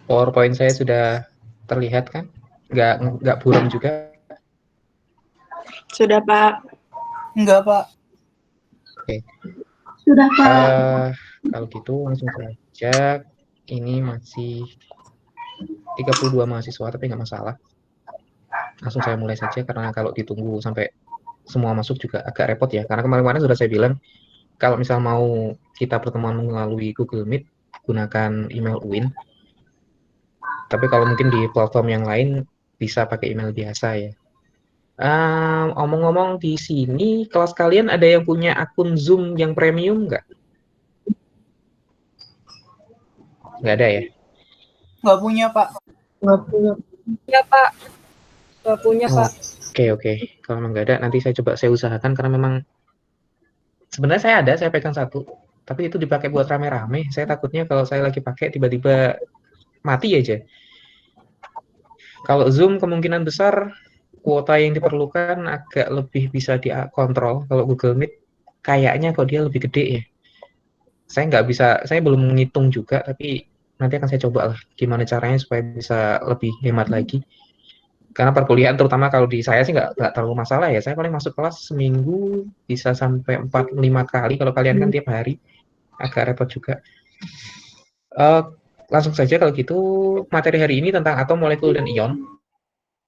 PowerPoint saya sudah terlihat kan? Nggak buram juga? Sudah, Pak. Enggak, Pak. Oke. Sudah, Pak. Kalau gitu langsung saja. Ini masih 32 mahasiswa, tapi nggak masalah. Langsung saya mulai saja, karena kalau ditunggu sampai semua masuk juga agak repot ya. Karena kemarin-kemarin sudah saya bilang, kalau misal mau kita pertemuan melalui Google Meet, gunakan email UIN. Tapi kalau mungkin di platform yang lain, bisa pakai email biasa ya. Omong-omong, di sini kelas kalian ada yang punya akun Zoom yang premium nggak? Nggak ada ya? Nggak punya, Pak. Nggak punya. Ya, Pak. Nggak punya, Pak. Oke. Kalau memang nggak ada, nanti saya coba saya usahakan, karena memang sebenarnya saya pegang satu, tapi itu dipakai buat rame-rame. Saya takutnya kalau saya lagi pakai tiba-tiba mati aja. Kalau Zoom kemungkinan besar kuota yang diperlukan agak lebih bisa dikontrol. Kalau Google Meet kayaknya kok dia lebih gede ya. Saya belum menghitung juga, tapi nanti akan saya coba lah gimana caranya supaya bisa lebih hemat lagi. Karena perkuliahan terutama kalau di saya sih nggak terlalu masalah ya. Saya paling masuk kelas seminggu bisa sampai 4-5 kali. Kalau kalian kan tiap hari, agak repot juga. Langsung saja kalau gitu, materi hari ini tentang atom, molekul, dan ion.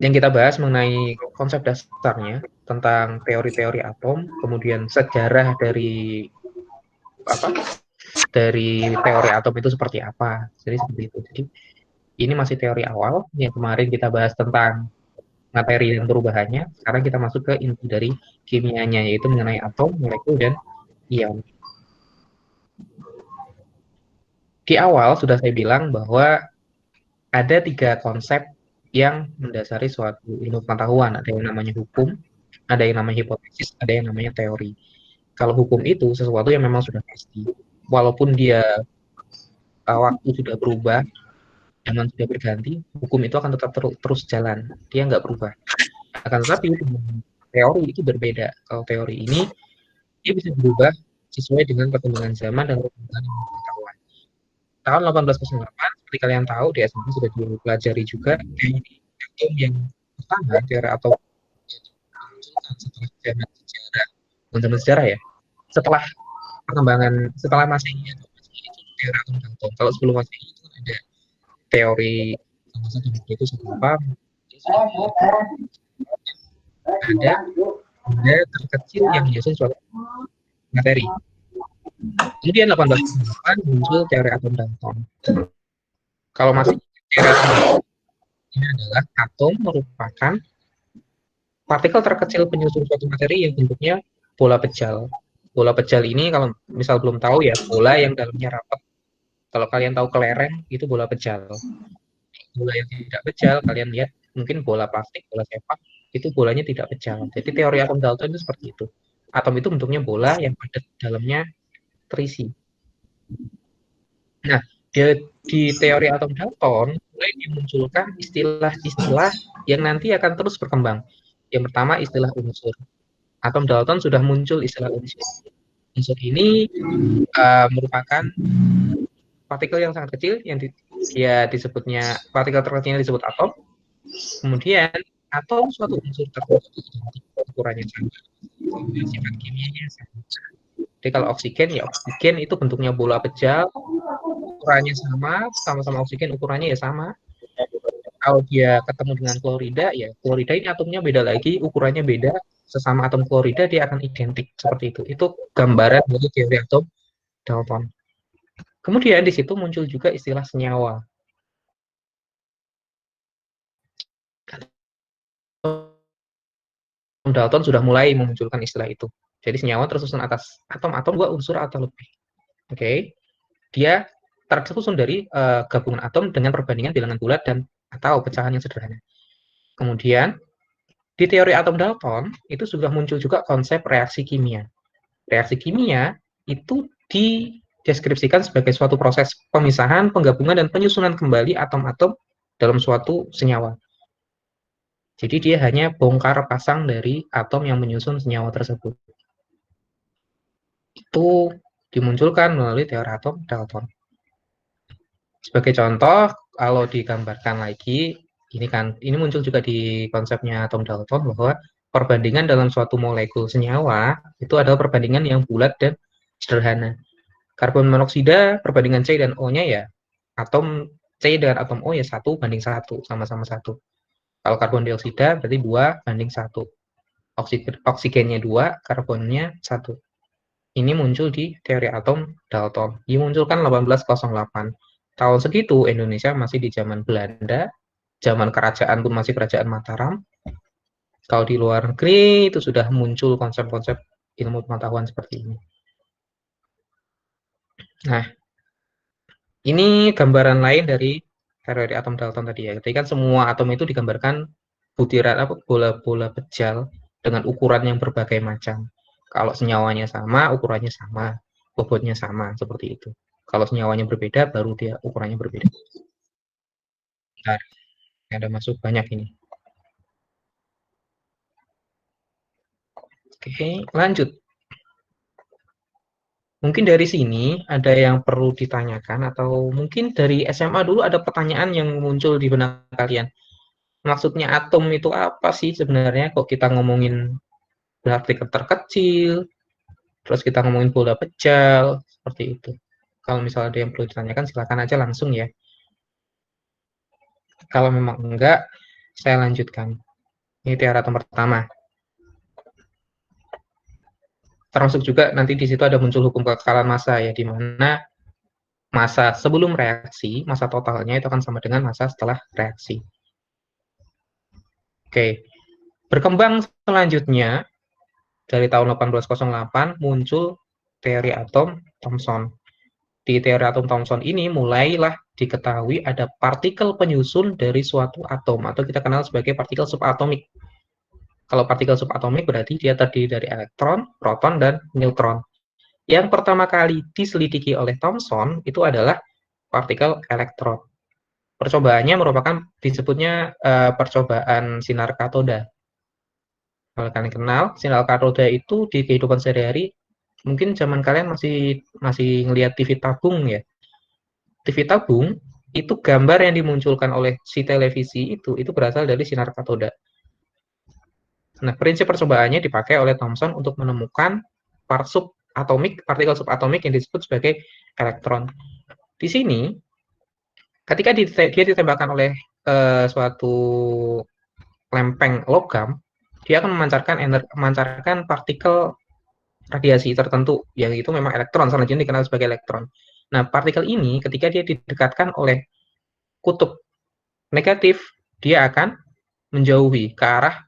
Yang kita bahas mengenai konsep dasarnya, tentang teori-teori atom, kemudian sejarah dari teori atom itu seperti apa. Jadi seperti itu. Jadi ini masih teori awal. Yang kemarin kita bahas tentang materi dan perubahannya. Sekarang kita masuk ke inti dari kimianya, yaitu mengenai atom, molekul, dan ion. Di awal sudah saya bilang bahwa ada 3 konsep yang mendasari suatu ilmu pengetahuan. Ada yang namanya hukum, ada yang namanya hipotesis, ada yang namanya teori. Kalau hukum itu sesuatu yang memang sudah pasti. Walaupun dia waktu sudah berubah, zaman sudah berganti, hukum itu akan tetap terus jalan. Dia nggak berubah. Akan tetapi teori itu berbeda. Kalau teori ini, dia bisa berubah sesuai dengan perkembangan zaman dan perkembangan ilmu pengetahuan. Tahun 1808, seperti kalian tahu, di SMP sudah dipelajari juga teori atom yang pertama, teori atom setelah zaman sejarah ya, setelah perkembangan, setelah Masehi atau Masehi itu teori atom Dalton. Kalau sebelum Masehi itu ada teori salah satu itu apa? Ada terkecil yang biasanya suatu materi. Kemudian 1808 muncul teori atom Dalton. Kalau masih teori atom Dalton, ini adalah atom merupakan partikel terkecil penyusun suatu materi yang bentuknya bola pejal. Bola pejal ini kalau misal belum tahu ya, bola yang dalamnya rapat. Kalau kalian tahu kelereng, itu bola pejal. Bola yang tidak pejal, kalian lihat mungkin bola plastik, bola sepak, itu bolanya tidak pejal. Jadi teori atom Dalton itu seperti itu. Atom itu bentuknya bola yang padat dalamnya terisi. Nah, di teori atom Dalton mulai dimunculkan istilah-istilah yang nanti akan terus berkembang. Yang pertama istilah unsur. Atom Dalton sudah muncul istilah unsur. Unsur ini merupakan partikel yang sangat kecil yang disebutnya partikel terkecilnya disebut atom. Kemudian atom suatu unsur tertentu ukurannya sama, sifat kimianya sama. Jadi kalau oksigen ya oksigen itu bentuknya bola pejal, ukurannya sama-sama oksigen ukurannya ya sama. Kalau dia ketemu dengan klorida ya klorida ini atomnya beda lagi, ukurannya beda, sesama atom klorida dia akan identik seperti itu. Itu gambaran dari teori atom Dalton. Kemudian di situ muncul juga istilah senyawa. Dalton sudah mulai memunculkan istilah itu. Jadi senyawa tersusun atas atom-atom 2 unsur atau lebih. Oke. Dia tersusun dari gabungan atom dengan perbandingan bilangan bulat dan atau pecahan yang sederhana. Kemudian di teori atom Dalton itu sudah muncul juga konsep reaksi kimia. Reaksi kimia itu dideskripsikan sebagai suatu proses pemisahan, penggabungan, dan penyusunan kembali atom-atom dalam suatu senyawa. Jadi dia hanya bongkar pasang dari atom yang menyusun senyawa tersebut. Itu dimunculkan melalui teori atom Dalton. Sebagai contoh, kalau digambarkan lagi, ini muncul juga di konsepnya atom Dalton bahwa perbandingan dalam suatu molekul senyawa itu adalah perbandingan yang bulat dan sederhana. Karbon monoksida perbandingan C dan O-nya ya atom C dengan atom O ya 1 banding 1, sama-sama 1. Kalau karbon dioksida berarti 2 banding 1. Oksigennya 2, karbonnya 1. Ini muncul di teori atom Dalton. Dimunculkan 1808. Tahun segitu Indonesia masih di zaman Belanda, zaman kerajaan pun masih kerajaan Mataram. Kalau di luar negeri itu sudah muncul konsep-konsep ilmu pengetahuan seperti ini. Nah, ini gambaran lain dari teori atom Dalton tadi ya. Jadi kan semua atom itu digambarkan butiran bola-bola pejal dengan ukuran yang berbagai macam. Kalau senyawanya sama, ukurannya sama, bobotnya sama, seperti itu. Kalau senyawanya berbeda, baru dia ukurannya berbeda. Bentar, ada masuk banyak ini. Oke, lanjut. Mungkin dari sini ada yang perlu ditanyakan, atau mungkin dari SMA dulu ada pertanyaan yang muncul di benak kalian. Maksudnya atom itu apa sih sebenarnya? Kok kita ngomongin partikel terkecil, terus kita ngomongin bola pejal, seperti itu. Kalau misalnya ada yang perlu ditanyakan, silakan aja langsung ya. Kalau memang enggak, saya lanjutkan. Ini teori atom pertama. Termasuk juga nanti di situ ada muncul hukum kekekalan massa ya, di mana massa sebelum reaksi, massa totalnya itu akan sama dengan massa setelah reaksi. Oke, berkembang selanjutnya dari tahun 1808 muncul teori atom Thomson. Di teori atom Thomson ini mulailah diketahui ada partikel penyusun dari suatu atom atau kita kenal sebagai partikel subatomik. Kalau partikel subatomik berarti dia terdiri dari elektron, proton, dan neutron. Yang pertama kali diselidiki oleh Thomson itu adalah partikel elektron. Percobaannya merupakan disebutnya percobaan sinar katoda. Kalau kalian kenal, sinar katoda itu di kehidupan sehari-hari, mungkin zaman kalian masih ngelihat TV tabung ya. TV tabung itu gambar yang dimunculkan oleh si televisi itu berasal dari sinar katoda. Nah, prinsip percobaannya dipakai oleh Thomson untuk menemukan partikel subatomik yang disebut sebagai elektron. Di sini, ketika dia ditembakkan oleh suatu lempeng logam, dia akan memancarkan partikel radiasi tertentu, yang itu memang elektron, selanjutnya dikenal sebagai elektron. Nah, partikel ini ketika dia didekatkan oleh kutub negatif, dia akan menjauhi ke arah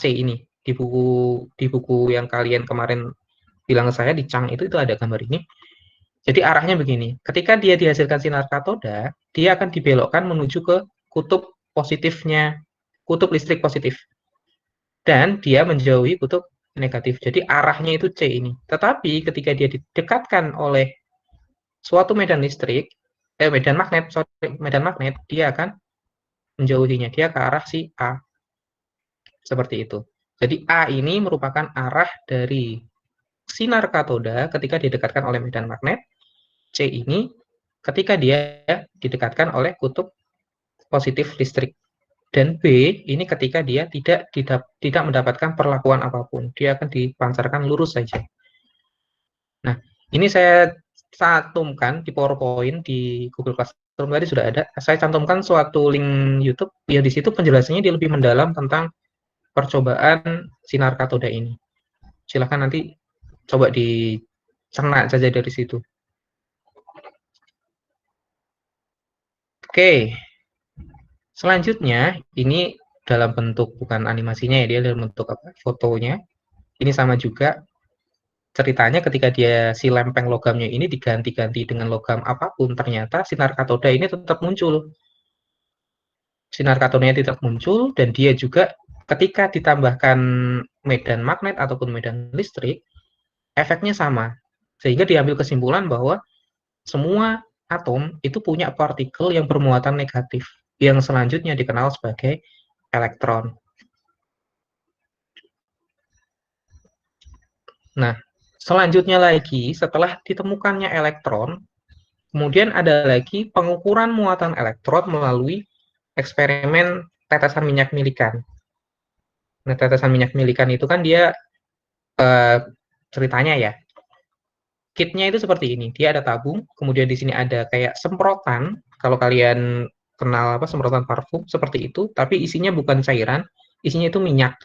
C ini. Di buku yang kalian kemarin bilang ke saya di Chang itu ada gambar ini. Jadi arahnya begini. Ketika dia dihasilkan sinar katoda, dia akan dibelokkan menuju ke kutub positifnya, kutub listrik positif. Dan dia menjauhi kutub negatif. Jadi arahnya itu C ini. Tetapi ketika dia didekatkan oleh suatu medan magnet, dia akan menjauhinya. Dia ke arah si A. Seperti itu. Jadi A ini merupakan arah dari sinar katoda ketika didekatkan oleh medan magnet. C ini ketika dia didekatkan oleh kutub positif listrik. Dan B ini ketika dia tidak mendapatkan perlakuan apapun. Dia akan dipancarkan lurus saja. Nah, ini saya cantumkan di PowerPoint di Google Classroom tadi sudah ada. Saya cantumkan suatu link YouTube yang di situ penjelasannya dia lebih mendalam tentang percobaan sinar katoda ini. Silahkan nanti coba dicerna saja dari situ. Oke. Selanjutnya, ini dalam bentuk bukan animasinya ya, dia dalam bentuk fotonya. Ini sama juga. ceritanya ketika dia si lempeng logamnya ini diganti-ganti dengan logam apapun, ternyata sinar katoda ini tetap muncul. Sinar katodanya tetap muncul dan dia juga ketika ditambahkan medan magnet ataupun medan listrik, efeknya sama. Sehingga diambil kesimpulan bahwa semua atom itu punya partikel yang bermuatan negatif, yang selanjutnya dikenal sebagai elektron. Nah, selanjutnya lagi, setelah ditemukannya elektron, kemudian ada lagi pengukuran muatan elektron melalui eksperimen tetesan minyak milikan. Nah, tetesan minyak milikan itu kan dia ceritanya ya, kitnya itu seperti ini. Dia ada tabung, kemudian di sini ada kayak semprotan. Kalau kalian kenal apa semprotan parfum seperti itu, tapi isinya bukan cairan, isinya itu minyak.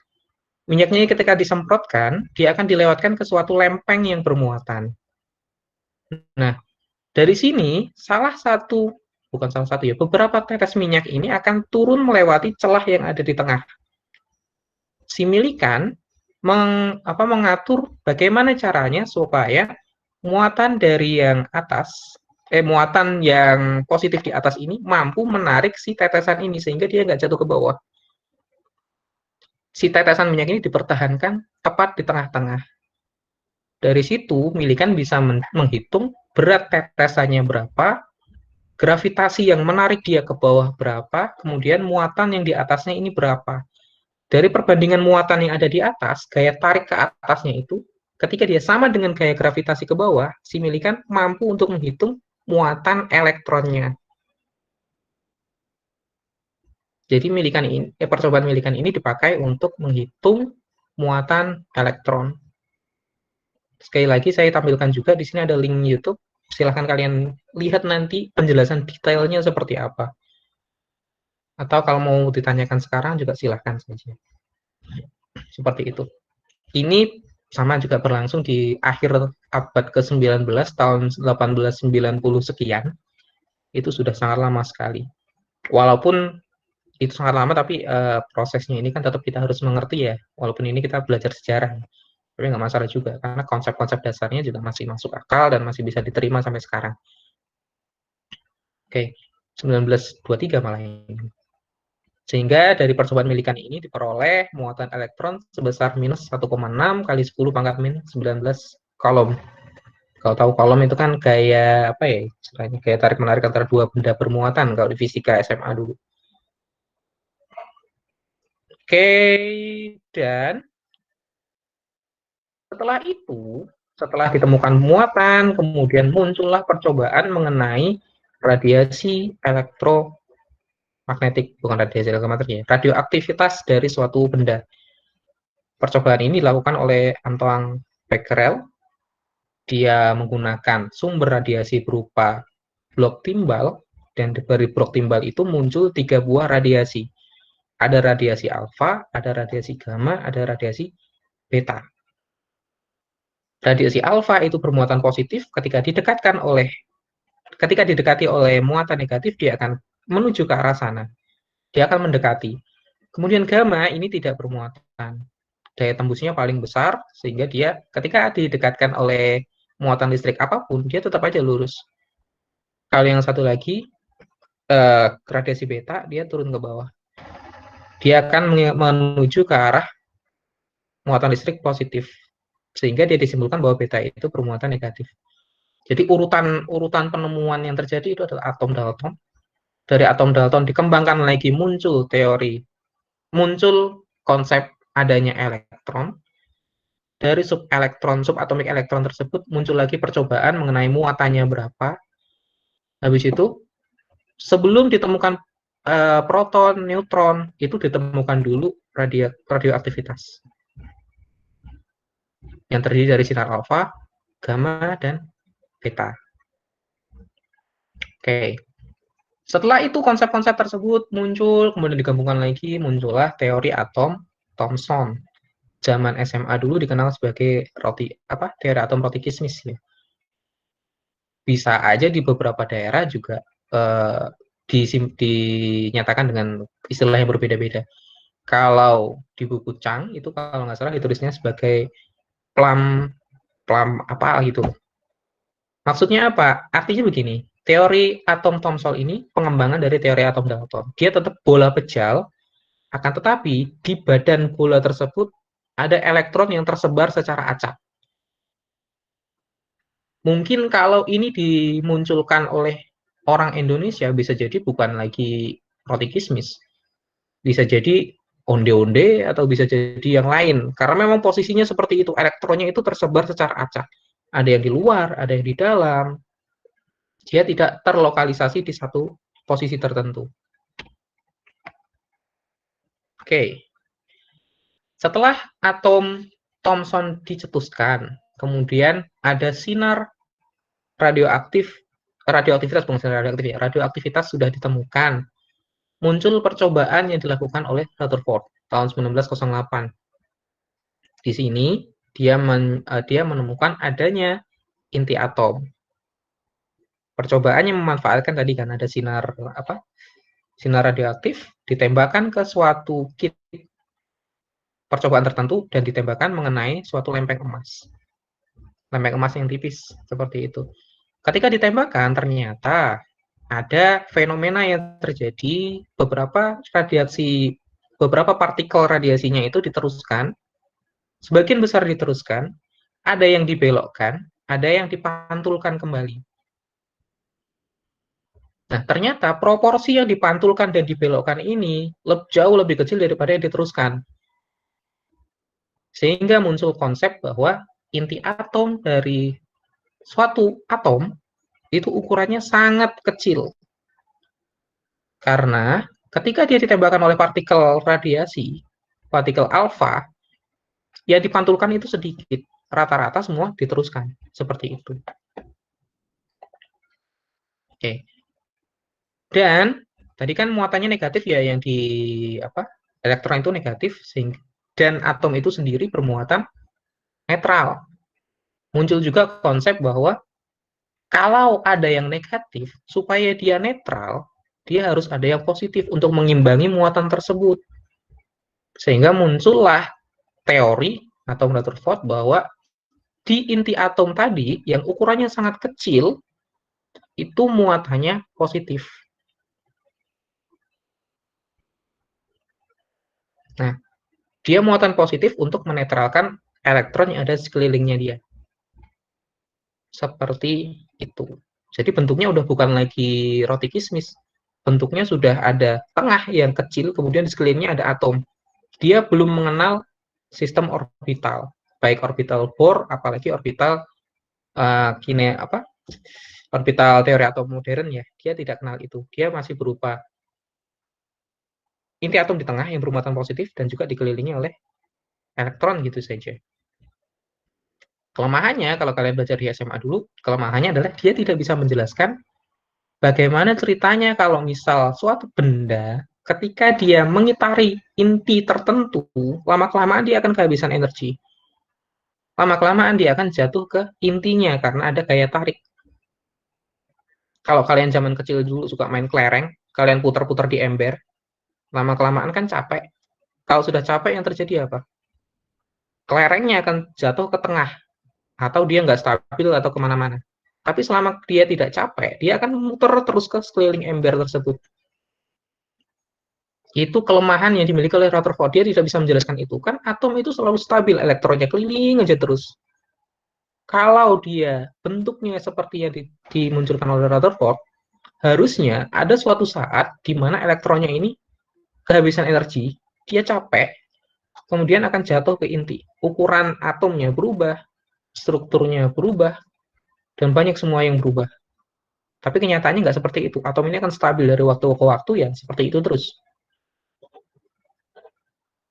Minyaknya ketika disemprotkan, dia akan dilewatkan ke suatu lempeng yang bermuatan. Nah, dari sini bukan salah satu ya, beberapa tetes minyak ini akan turun melewati celah yang ada di tengah. Si milikan mengatur bagaimana caranya supaya muatan dari yang atas, muatan yang positif di atas ini mampu menarik si tetesan ini sehingga dia nggak jatuh ke bawah. Si tetesan minyak ini dipertahankan tepat di tengah-tengah. Dari situ, milikan bisa menghitung berat tetesannya berapa, gravitasi yang menarik dia ke bawah berapa, kemudian muatan yang di atasnya ini berapa. Dari perbandingan muatan yang ada di atas, gaya tarik ke atasnya itu, ketika dia sama dengan gaya gravitasi ke bawah, si milikan mampu untuk menghitung muatan elektronnya. Jadi percobaan milikan ini dipakai untuk menghitung muatan elektron. Sekali lagi saya tampilkan juga di sini ada link YouTube. Silahkan kalian lihat nanti penjelasan detailnya seperti apa. Atau kalau mau ditanyakan sekarang juga silahkan saja. Seperti itu. Ini sama juga berlangsung di akhir abad ke-19 tahun 1890 sekian. Itu sudah sangat lama sekali. Walaupun itu sangat lama tapi prosesnya ini kan tetap kita harus mengerti ya. Walaupun ini kita belajar sejarah. Tapi nggak masalah juga karena konsep-konsep dasarnya juga masih masuk akal dan masih bisa diterima sampai sekarang. Oke, 1923 malah ini. Sehingga dari percobaan milikan ini diperoleh muatan elektron sebesar minus 1,6 kali 10 pangkat min 19 kolom. Kalau tahu kolom itu kan kayak apa ya? Istilahnya kayak tarik menarik antara dua benda bermuatan kalau di fisika SMA dulu. Oke, dan setelah itu, setelah ditemukan muatan, kemudian muncullah percobaan mengenai radiasi elektromagnetik, bukan radiasi elektromagnetik ya, radioaktivitas dari suatu benda. Percobaan ini dilakukan oleh Antoine Becquerel. Dia menggunakan sumber radiasi berupa blok timbal, dan dari blok timbal itu muncul 3 buah radiasi. Ada radiasi alfa, ada radiasi gamma, ada radiasi beta. Radiasi alfa itu bermuatan positif, ketika didekati oleh muatan negatif, dia akan menuju ke arah sana. Dia akan mendekati. Kemudian gamma ini tidak bermuatan. Daya tembusnya paling besar, sehingga dia ketika didekatkan oleh muatan listrik apapun, dia tetap aja lurus. Kalau yang satu lagi, radiasi beta, dia turun ke bawah. Dia akan menuju ke arah muatan listrik positif. Sehingga dia disimpulkan bahwa beta itu bermuatan negatif. Jadi urutan penemuan yang terjadi itu adalah atom Dalton. Dari atom Dalton dikembangkan lagi muncul konsep adanya elektron. Dari subatomik elektron tersebut muncul lagi percobaan mengenai muatannya berapa. Habis itu sebelum ditemukan proton, neutron, itu ditemukan dulu radioaktivitas yang terdiri dari sinar alfa, gamma, dan beta. Oke. Setelah itu konsep-konsep tersebut muncul, kemudian digabungkan lagi, muncullah teori atom Thomson. Zaman SMA dulu dikenal sebagai teori atom roti kismis ya. Bisa aja di beberapa daerah juga dinyatakan dengan istilah yang berbeda-beda. Kalau di buku Chang itu kalau nggak salah ditulisnya sebagai Plum apa gitu. Maksudnya apa? Artinya begini, teori atom Thomson ini pengembangan dari teori atom Dalton. Dia tetap bola pejal, akan tetapi di badan bola tersebut ada elektron yang tersebar secara acak. Mungkin kalau ini dimunculkan oleh orang Indonesia bisa jadi bukan lagi roti kismis, bisa jadi onde-onde atau bisa jadi yang lain. Karena memang posisinya seperti itu, elektronnya itu tersebar secara acak. Ada yang di luar, ada yang di dalam. Dia tidak terlokalisasi di satu posisi tertentu. Oke. Setelah atom Thomson dicetuskan, kemudian ada sinar radioaktivitas sudah ditemukan. Muncul percobaan yang dilakukan oleh Rutherford tahun 1908. Di sini dia menemukan adanya inti atom. Percobaannya memanfaatkan tadi kan ada sinar radioaktif ditembakkan ke suatu kit percobaan tertentu dan ditembakkan mengenai suatu lempeng emas. Lempeng emas yang tipis seperti itu. Ketika ditembakkan ternyata ada fenomena yang terjadi, beberapa partikel radiasinya itu diteruskan, sebagian besar diteruskan, ada yang dibelokkan, ada yang dipantulkan kembali. Nah, ternyata proporsi yang dipantulkan dan dibelokkan ini jauh lebih kecil daripada yang diteruskan. Sehingga muncul konsep bahwa inti atom dari suatu atom itu ukurannya sangat kecil. Karena ketika dia ditembakkan oleh partikel radiasi, partikel alfa, yang dipantulkan itu sedikit. Rata-rata semua diteruskan. Seperti itu. Oke. Dan tadi kan muatannya negatif ya, yang di elektron itu negatif, dan atom itu sendiri bermuatan netral. Muncul juga konsep bahwa kalau ada yang negatif, supaya dia netral, dia harus ada yang positif untuk mengimbangi muatan tersebut. Sehingga muncullah teori atau Rutherford bahwa di inti atom tadi yang ukurannya sangat kecil, itu muatannya positif. Nah, dia muatan positif untuk menetralkan elektron yang ada di sekelilingnya dia. Seperti itu. Jadi bentuknya udah bukan lagi roti kismis. Bentuknya sudah ada tengah yang kecil, kemudian di sekelilingnya ada atom. Dia belum mengenal sistem orbital, baik orbital Bohr, apalagi orbital orbital teori atom modern ya. Dia tidak kenal itu. Dia masih berupa inti atom di tengah yang bermuatan positif dan juga dikelilingi oleh elektron gitu saja. Kelemahannya, kalau kalian belajar di SMA dulu, kelemahannya adalah dia tidak bisa menjelaskan bagaimana ceritanya kalau misal suatu benda ketika dia mengitari inti tertentu, lama-kelamaan dia akan kehabisan energi. Lama-kelamaan dia akan jatuh ke intinya karena ada gaya tarik. Kalau kalian zaman kecil dulu suka main kelereng, kalian putar-putar di ember, lama-kelamaan kan capek. Kalau sudah capek yang terjadi apa? Kelerengnya akan jatuh ke tengah, atau dia nggak stabil atau kemana-mana. Tapi selama dia tidak capek, dia akan muter terus ke sekeliling ember tersebut. Itu kelemahan yang dimiliki oleh Rutherford. Dia tidak bisa menjelaskan itu. Kan atom itu selalu stabil, elektronnya keliling aja terus. Kalau dia bentuknya seperti yang dimunculkan oleh Rutherford, harusnya ada suatu saat di mana elektronnya ini kehabisan energi, dia capek, kemudian akan jatuh ke inti. Ukuran atomnya berubah, strukturnya berubah, dan banyak semua yang berubah. Tapi kenyataannya nggak seperti itu. Atom ini akan stabil dari waktu ke waktu ya, seperti itu terus.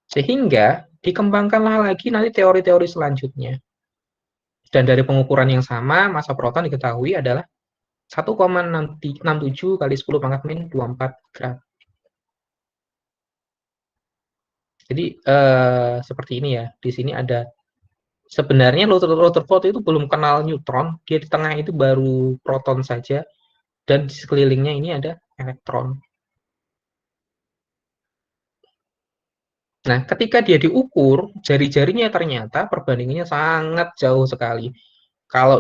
Sehingga dikembangkanlah lagi nanti teori-teori selanjutnya. Dan dari pengukuran yang sama, massa proton diketahui adalah 1,67 kali 10 pangkat min 24 gram. Jadi seperti ini ya. Di sini ada sebenarnya Rutherford itu belum kenal neutron, dia di tengah itu baru proton saja, dan di sekelilingnya ini ada elektron. Nah, ketika dia diukur, jari-jarinya ternyata perbandingannya sangat jauh sekali. Kalau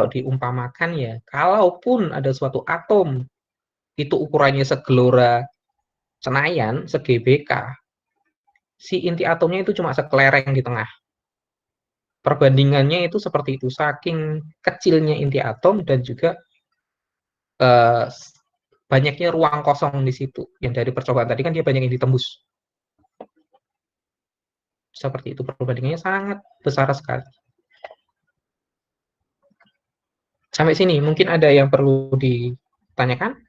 diumpamakan ya, kalaupun ada suatu atom itu ukurannya segelora Senayan, se-GBK, si inti atomnya itu cuma sekelereng di tengah. Perbandingannya itu seperti itu, saking kecilnya inti atom dan juga eh, banyaknya ruang kosong di situ. Yang dari percobaan tadi kan dia banyak yang ditembus. Seperti itu, perbandingannya sangat besar sekali. Sampai sini, mungkin ada yang perlu ditanyakan?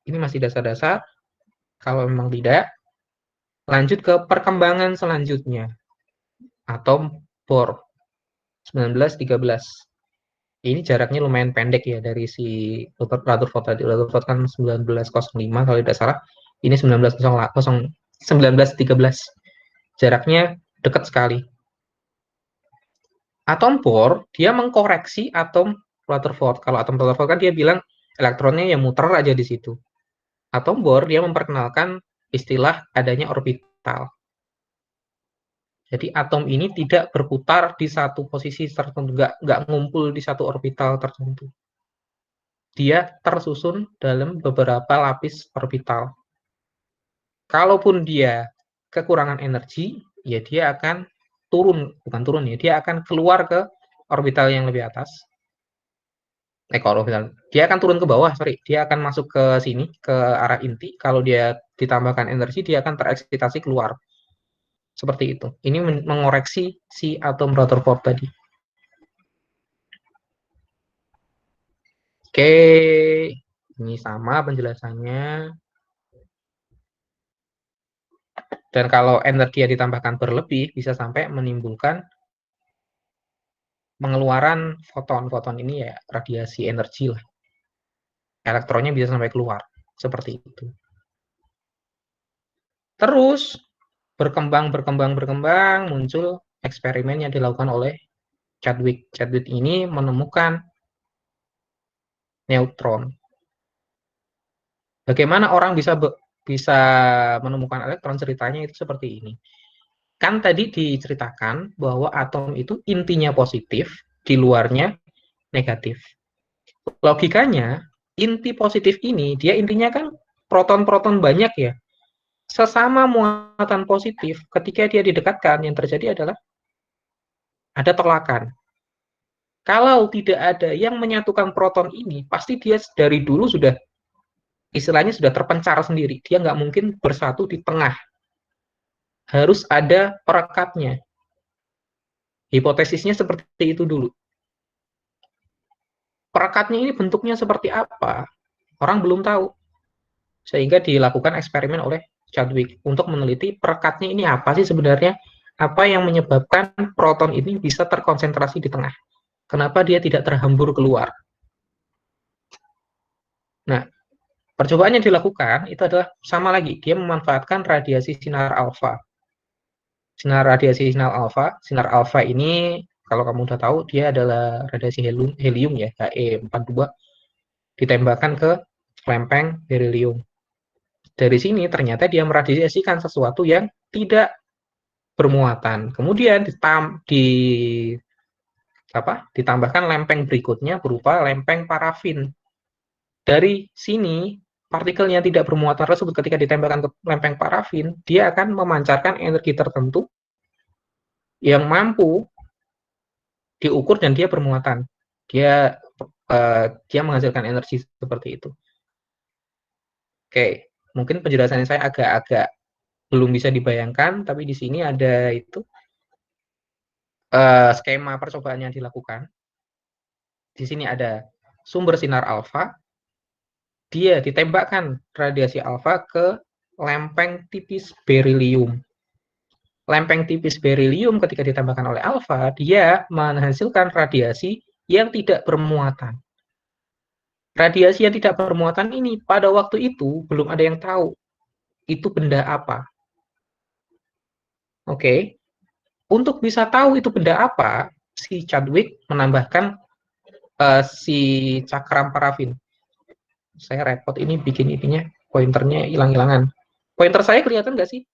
Ini masih dasar-dasar. Kalau memang tidak, lanjut ke perkembangan selanjutnya. Atom Bohr 1913. Ini jaraknya lumayan pendek ya dari si Rutherford tadi. Rutherford kan 1905 kalau tidak salah. Ini 1913. Jaraknya dekat sekali. Atom Bohr, dia mengkoreksi atom Rutherford. Kalau atom Rutherford kan dia bilang elektronnya yang muter aja di situ. Atom Bohr, dia memperkenalkan istilah adanya orbital. Jadi atom ini tidak berputar di satu posisi tertentu, nggak ngumpul di satu orbital tertentu. Dia tersusun dalam beberapa lapis orbital. Kalaupun dia kekurangan energi, ya dia akan bukan turun ya, dia akan keluar ke orbital yang lebih atas. Kalau orbital, dia akan turun ke bawah, dia akan masuk ke sini, ke arah inti. Kalau dia ditambahkan energi, dia akan tereksitasi keluar. Seperti itu. Ini mengoreksi si atom Rutherford tadi. Oke, ini sama penjelasannya. Dan kalau energi yang ditambahkan berlebih, bisa sampai menimbulkan pengeluaran foton. Foton ini ya radiasi energi lah. Elektronnya bisa sampai keluar. Seperti itu. Terus, berkembang, muncul eksperimen yang dilakukan oleh Chadwick. Chadwick ini menemukan neutron. Bagaimana orang bisa menemukan elektron? Ceritanya itu seperti ini. Kan tadi diceritakan bahwa atom itu intinya positif, di luarnya negatif. Logikanya, inti positif ini, dia intinya kan proton-proton banyak ya. Sesama muatan positif, ketika dia didekatkan, yang terjadi adalah ada tolakan. Kalau tidak ada yang menyatukan proton ini, pasti dia dari dulu sudah, istilahnya sudah terpencar sendiri. Dia nggak mungkin bersatu di tengah. Harus ada perekatnya. Hipotesisnya seperti itu dulu. Perekatnya ini bentuknya seperti apa? Orang belum tahu. Sehingga dilakukan eksperimen oleh Chadwick untuk meneliti perekatnya ini apa sih sebenarnya? Apa yang menyebabkan proton ini bisa terkonsentrasi di tengah? Kenapa dia tidak terhambur keluar? Nah, percobaan yang dilakukan itu adalah sama lagi, dia memanfaatkan radiasi sinar alfa. Sinar alfa ini kalau kamu udah tahu dia adalah radiasi helium ya, He42, ditembakkan ke lempeng berilium. Dari sini ternyata dia meradiasikan sesuatu yang tidak bermuatan. Kemudian ditambahkan lempeng berikutnya berupa lempeng parafin. Dari sini partikel yang tidak bermuatan tersebut ketika ditembakkan ke lempeng parafin, dia akan memancarkan energi tertentu yang mampu diukur dan dia bermuatan. Dia menghasilkan energi seperti itu. Oke, mungkin penjelasannya saya agak-agak belum bisa dibayangkan, tapi di sini ada itu skema percobaan yang dilakukan. Di sini ada sumber sinar alfa, dia ditembakkan radiasi alfa ke lempeng tipis berilium. Lempeng tipis berilium ketika ditambahkan oleh alfa, dia menghasilkan radiasi yang tidak bermuatan. Radiasi yang tidak bermuatan ini pada waktu itu belum ada yang tahu itu benda apa. Oke. Untuk bisa tahu itu benda apa, si Chadwick menambahkan si cakram parafin. Saya repot ini bikin ininya, Pointernya hilang-hilangan. Pointer saya kelihatan nggak sih?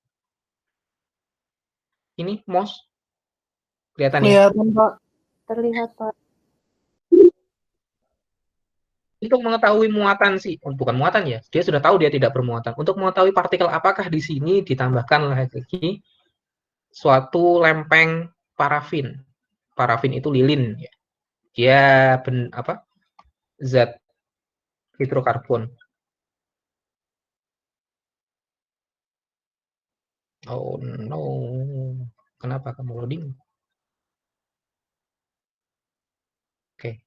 Ini mouse kelihatan ya? Kelihatan, Pak. Terlihat, Pak. Untuk mengetahui muatan sih, bukan muatan ya, dia sudah tahu dia tidak bermuatan. Untuk mengetahui partikel apakah di sini ditambahkan lagi suatu lempeng parafin. Parafin itu lilin ya. Dia zat hidrokarbon. Oh no. Kenapa kamu loading? Oke.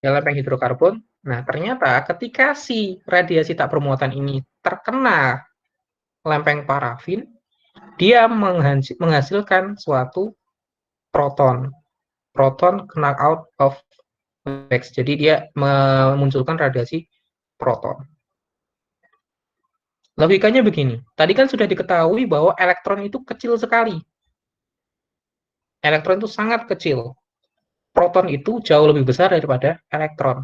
Ya, lempeng hidrokarbon. Nah, ternyata ketika si radiasi tak bermuatan ini terkena lempeng parafin, dia menghasilkan suatu proton. Proton knock out of wax. Jadi dia memunculkan radiasi proton. Logikanya begini, tadi kan sudah diketahui bahwa elektron itu kecil sekali. Elektron itu sangat kecil. Proton itu jauh lebih besar daripada elektron.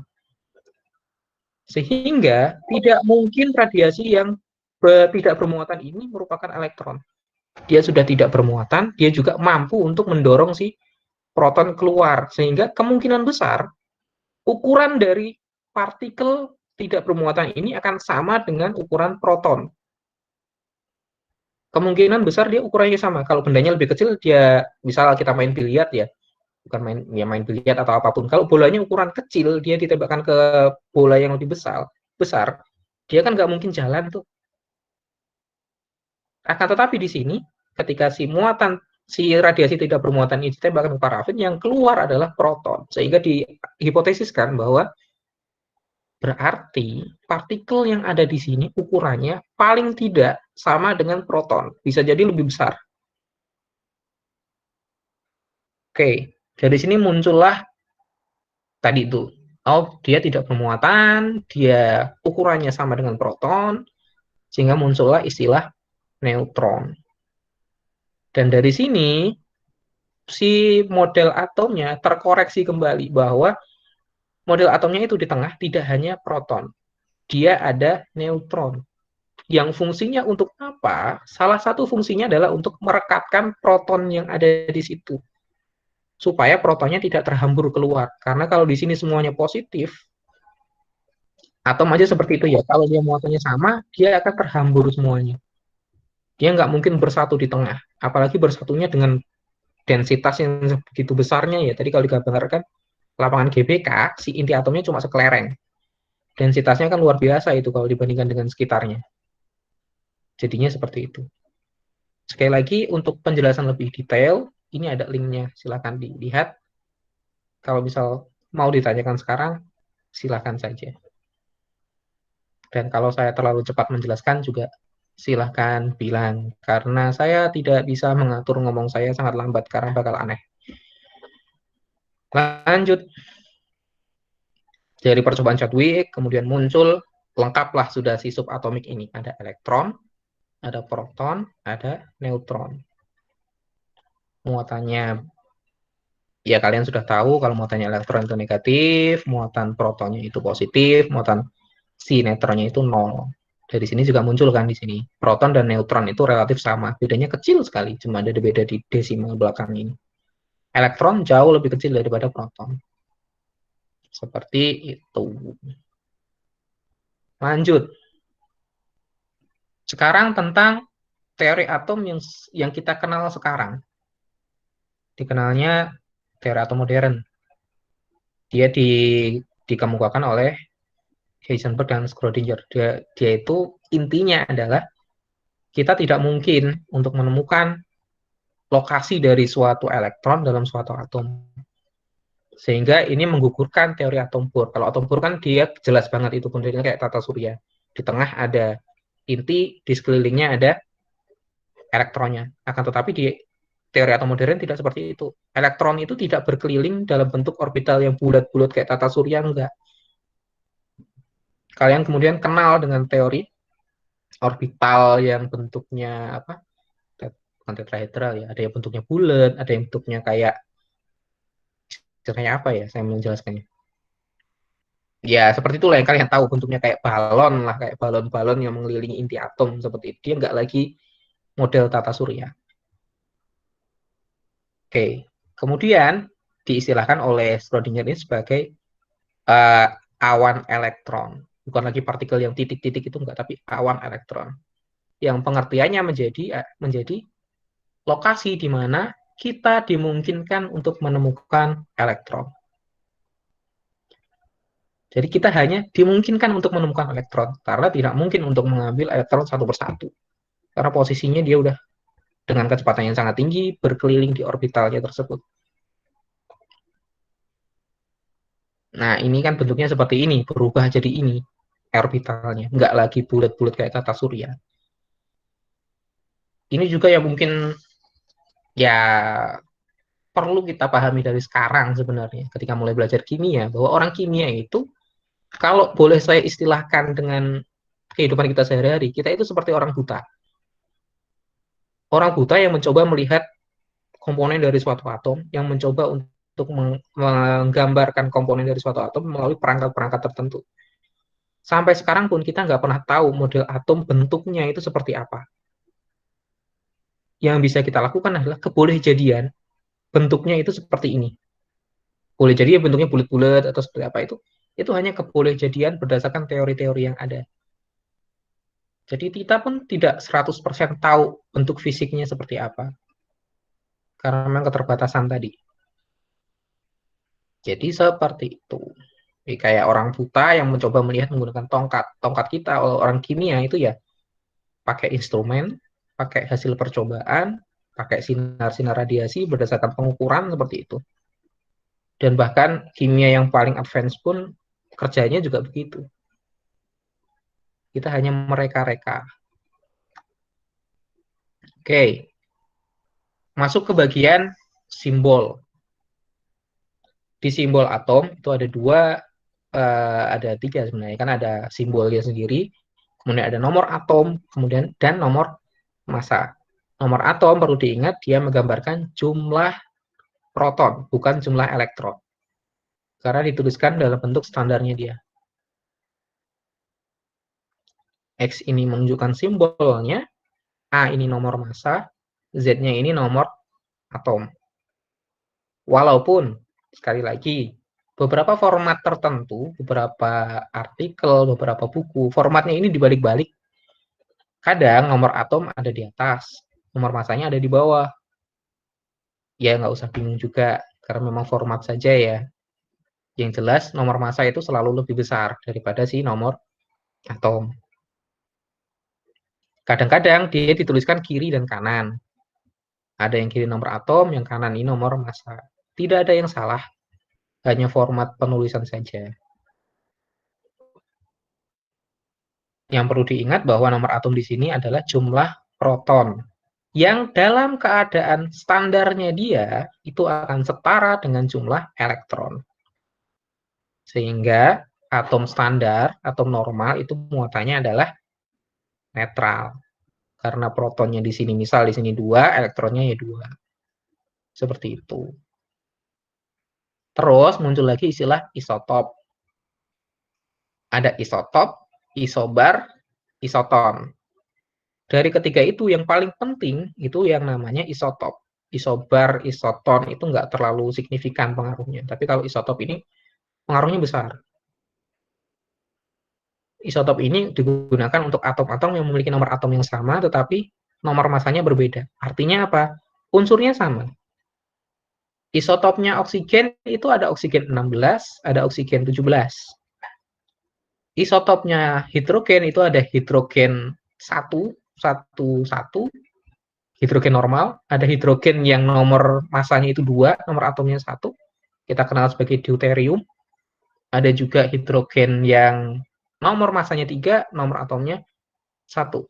Sehingga tidak mungkin radiasi yang tidak bermuatan ini merupakan elektron. Dia sudah tidak bermuatan, dia juga mampu untuk mendorong si proton keluar. Sehingga kemungkinan besar ukuran dari partikel tidak bermuatan ini akan sama dengan ukuran proton. Kemungkinan besar dia ukurannya sama. Kalau bendanya lebih kecil, dia misal kita main biliar ya, bukan main biliar atau apapun. Kalau bolanya ukuran kecil, dia ditembakkan ke bola yang lebih besar, dia kan nggak mungkin jalan tuh. Akan tetapi di sini, ketika si radiasi tidak bermuatan ini ditembakkan ke parafin, yang keluar adalah proton. Sehingga dihipotesiskan bahwa berarti partikel yang ada di sini ukurannya paling tidak sama dengan proton. Bisa jadi lebih besar. Oke, dari sini muncullah tadi itu. Oh, dia tidak bermuatan, dia ukurannya sama dengan proton, sehingga muncullah istilah neutron. Dan dari sini, si model atomnya terkoreksi kembali bahwa model atomnya itu di tengah tidak hanya proton, dia ada neutron. Yang fungsinya untuk apa? Salah satu fungsinya adalah untuk merekatkan proton yang ada di situ. Supaya protonnya tidak terhambur keluar. Karena kalau di sini semuanya positif, atom aja seperti itu ya. Kalau dia muatannya sama, dia akan terhambur semuanya. Dia nggak mungkin bersatu di tengah. Apalagi bersatunya dengan densitas yang begitu besarnya ya. Tadi kalau digambarkan lapangan GBK, si inti atomnya cuma sekelereng. Densitasnya kan luar biasa itu kalau dibandingkan dengan sekitarnya. Jadinya seperti itu. Sekali lagi, untuk penjelasan lebih detail, ini ada linknya. Silahkan dilihat. Kalau misal mau ditanyakan sekarang, silahkan saja. Dan kalau saya terlalu cepat menjelaskan juga silahkan bilang. Karena saya tidak bisa mengatur ngomong saya sangat lambat karena bakal aneh. Lanjut. Dari percobaan Chadwick, kemudian muncul, lengkaplah sudah si subatomik ini. Ada elektron, ada proton, ada neutron. Muatannya, ya kalian sudah tahu kalau muatannya elektron itu negatif, muatan protonnya itu positif, muatan si neutronnya itu nol. Dari sini juga muncul kan di sini. Proton dan neutron itu relatif sama. Bedanya kecil sekali, cuma ada beda di desimal belakang ini. Elektron jauh lebih kecil daripada proton. Seperti itu. Lanjut. Sekarang tentang teori atom yang kita kenal sekarang. Dikenalnya teori atom modern. Dia dikemukakan oleh Heisenberg dan Schrödinger. Dia itu intinya adalah kita tidak mungkin untuk menemukan lokasi dari suatu elektron dalam suatu atom. Sehingga ini menggugurkan teori atom Bohr. Kalau atom Bohr kan dia jelas banget itu bentuknya kayak tata surya. Di tengah ada inti, di sekelilingnya ada elektronnya. Akan tetapi di teori atom modern tidak seperti itu. Elektron itu tidak berkeliling dalam bentuk orbital yang bulat-bulat kayak tata surya, enggak. Kalian kemudian kenal dengan teori orbital yang bentuknya apa? Bukan tetrahedral ya, ada yang bentuknya bulat, ada yang bentuknya kayak apa ya saya menjelaskannya. Ya, seperti itulah yang kalian tahu, bentuknya kayak balon lah, kayak balon-balon yang mengelilingi inti atom seperti itu. Dia nggak lagi model tata surya. Oke, kemudian diistilahkan oleh Schrödinger ini sebagai uh, awan elektron. Bukan lagi partikel yang titik-titik itu enggak, tapi awan elektron. Yang pengertiannya menjadi lokasi di mana kita dimungkinkan untuk menemukan elektron. Jadi kita hanya dimungkinkan untuk menemukan elektron, karena tidak mungkin untuk mengambil elektron satu persatu. Karena posisinya dia udah dengan kecepatan yang sangat tinggi, berkeliling di orbitalnya tersebut. Nah, ini kan bentuknya seperti ini, berubah jadi ini orbitalnya, nggak lagi bulat-bulat kayak tata surya. Ini juga yang mungkin ya perlu kita pahami dari sekarang sebenarnya, ketika mulai belajar kimia, bahwa orang kimia itu, kalau boleh saya istilahkan dengan kehidupan kita sehari-hari, kita itu seperti orang buta. Orang buta yang mencoba melihat komponen dari suatu atom, yang mencoba untuk menggambarkan komponen dari suatu atom melalui perangkat-perangkat tertentu. Sampai sekarang pun kita nggak pernah tahu model atom bentuknya itu seperti apa. Yang bisa kita lakukan adalah kebolehjadian bentuknya itu seperti ini. Boleh jadi bentuknya bulat-bulat atau seperti apa itu hanya kebolehjadian berdasarkan teori-teori yang ada. Jadi kita pun tidak 100% tahu bentuk fisiknya seperti apa. Karena memang keterbatasan tadi. Jadi seperti itu. Jadi kayak orang buta yang mencoba melihat menggunakan tongkat. Tongkat kita, orang kimia itu ya pakai instrumen, pakai hasil percobaan, pakai sinar-sinar radiasi berdasarkan pengukuran seperti itu. Dan bahkan kimia yang paling advance pun kerjanya juga begitu. Kita hanya mereka-reka. Oke. Masuk ke bagian simbol. Di simbol atom itu ada ada tiga sebenarnya. Kan ada simbolnya sendiri, kemudian ada nomor atom, kemudian dan nomor massa. Nomor atom perlu diingat dia menggambarkan jumlah proton, bukan jumlah elektron. Karena dituliskan dalam bentuk standarnya dia. X ini menunjukkan simbolnya, A ini nomor massa, Z-nya ini nomor atom. Walaupun, sekali lagi, beberapa format tertentu, beberapa artikel, beberapa buku, formatnya ini dibalik-balik. Kadang nomor atom ada di atas, nomor massanya ada di bawah. Ya, nggak usah bingung juga, karena memang format saja ya. Yang jelas, nomor massa itu selalu lebih besar daripada si nomor atom. Kadang-kadang dia dituliskan kiri dan kanan. Ada yang kiri nomor atom, yang kanan ini nomor massa. Tidak ada yang salah, hanya format penulisan saja. Yang perlu diingat bahwa nomor atom di sini adalah jumlah proton. Yang dalam keadaan standarnya dia, itu akan setara dengan jumlah elektron. Sehingga atom standar, atom normal, itu muatannya adalah netral. Karena protonnya di sini, misal di sini 2, elektronnya ya 2. Seperti itu. Terus muncul lagi istilah isotop. Ada isotop, isobar, isoton. Dari ketiga itu yang paling penting itu yang namanya isotop. Isobar, isoton itu nggak terlalu signifikan pengaruhnya. Tapi kalau isotop ini pengaruhnya besar. Isotop ini digunakan untuk atom-atom yang memiliki nomor atom yang sama tetapi nomor massanya berbeda. Artinya apa? Unsurnya sama. Isotopnya oksigen itu ada oksigen 16, ada oksigen 17. Isotopnya hidrogen itu ada hidrogen 1, 1, hidrogen normal, ada hidrogen yang nomor massanya itu 2, nomor atomnya 1, kita kenal sebagai deuterium. Ada juga hidrogen yang nomor massanya 3, nomor atomnya 1.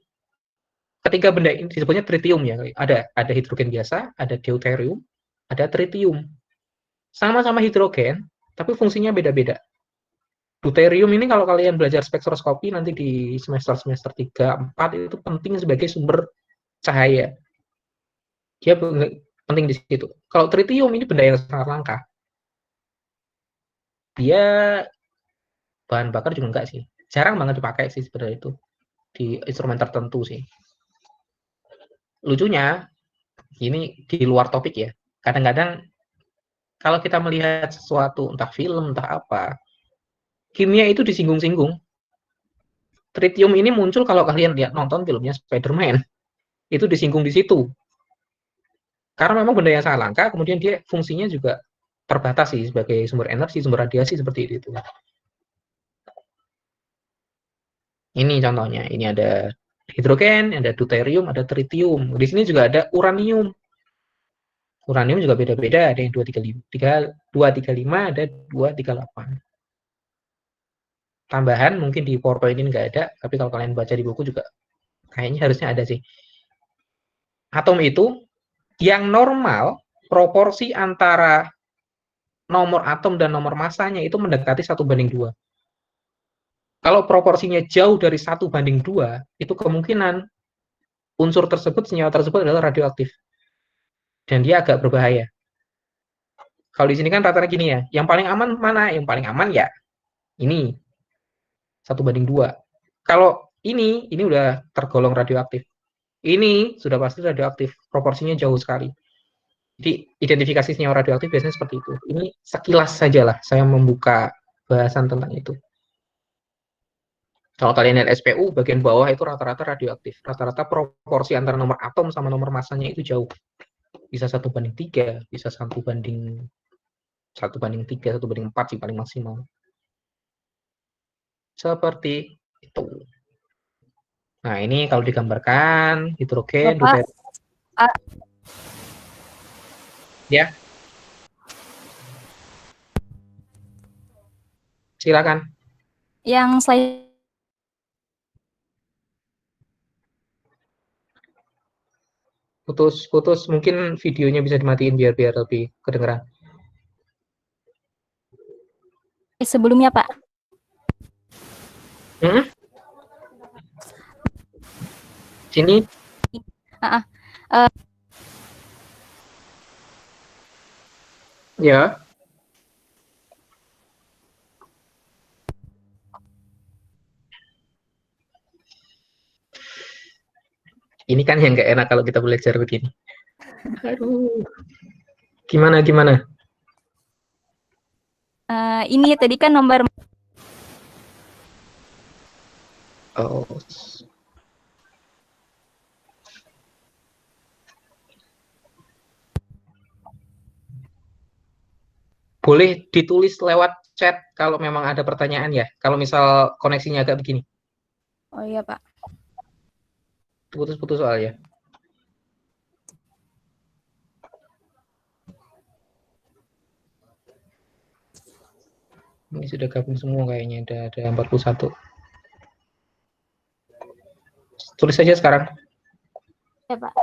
Ketiga benda ini disebutnya tritium ya. Ada hidrogen biasa, ada deuterium, ada tritium. Sama-sama hidrogen, tapi fungsinya beda-beda. Deuterium ini kalau kalian belajar spektroskopi nanti di semester 3, 4 itu penting sebagai sumber cahaya. Dia penting di situ. Kalau tritium ini benda yang sangat langka. Dia bahan bakar juga enggak sih. Jarang banget dipakai sih sebenarnya itu di instrumen tertentu sih. Lucunya, ini di luar topik ya. Kadang-kadang kalau kita melihat sesuatu, entah film, entah apa, kimia itu disinggung-singgung. Tritium ini muncul kalau kalian lihat nonton filmnya Spider-Man. Itu disinggung di situ. Karena memang benda yang sangat langka, kemudian dia fungsinya juga terbatas sih sebagai sumber energi, sumber radiasi seperti itu. Ini contohnya, ini ada hidrogen, ada deuterium, ada tritium. Di sini juga ada uranium. Uranium juga beda-beda, ada yang 235, ada 238. Tambahan mungkin di PowerPoint ini nggak ada, tapi kalau kalian baca di buku juga kayaknya harusnya ada sih. Atom itu yang normal, proporsi antara nomor atom dan nomor massanya itu mendekati 1:2. Kalau proporsinya jauh dari 1:2, itu kemungkinan unsur tersebut, senyawa tersebut adalah radioaktif. Dan dia agak berbahaya. Kalau di sini kan rata-rata gini ya, yang paling aman mana? Yang paling aman ya ini, 1:2. Kalau ini udah tergolong radioaktif. Ini sudah pasti radioaktif, proporsinya jauh sekali. Jadi identifikasi senyawa radioaktif biasanya seperti itu. Ini sekilas saja lah saya membuka bahasan tentang itu. Kalau kalian lihat SPU, bagian bawah itu rata-rata radioaktif. Rata-rata proporsi antara nomor atom sama nomor massanya itu jauh. Bisa 1:3, bisa 1:3, 1:4 sih paling maksimal. Seperti itu. Nah, ini kalau digambarkan hidrogen, Bapak, ya. Silakan. yang slide Putus, mungkin videonya bisa dimatiin biar lebih kedengeran. sebelumnya, Pak. Sini. Ya. Ini kan yang nggak enak kalau kita belajar begini. Aduh. Gimana? Ini tadi kan nomor. Oh. Boleh ditulis lewat chat kalau memang ada pertanyaan ya. Kalau misal koneksinya agak begini. Oh iya, Pak. Putus-putus soalnya. Ini sudah gabung semua kayaknya, ada 41. Tulis saja sekarang. Ya, Pak.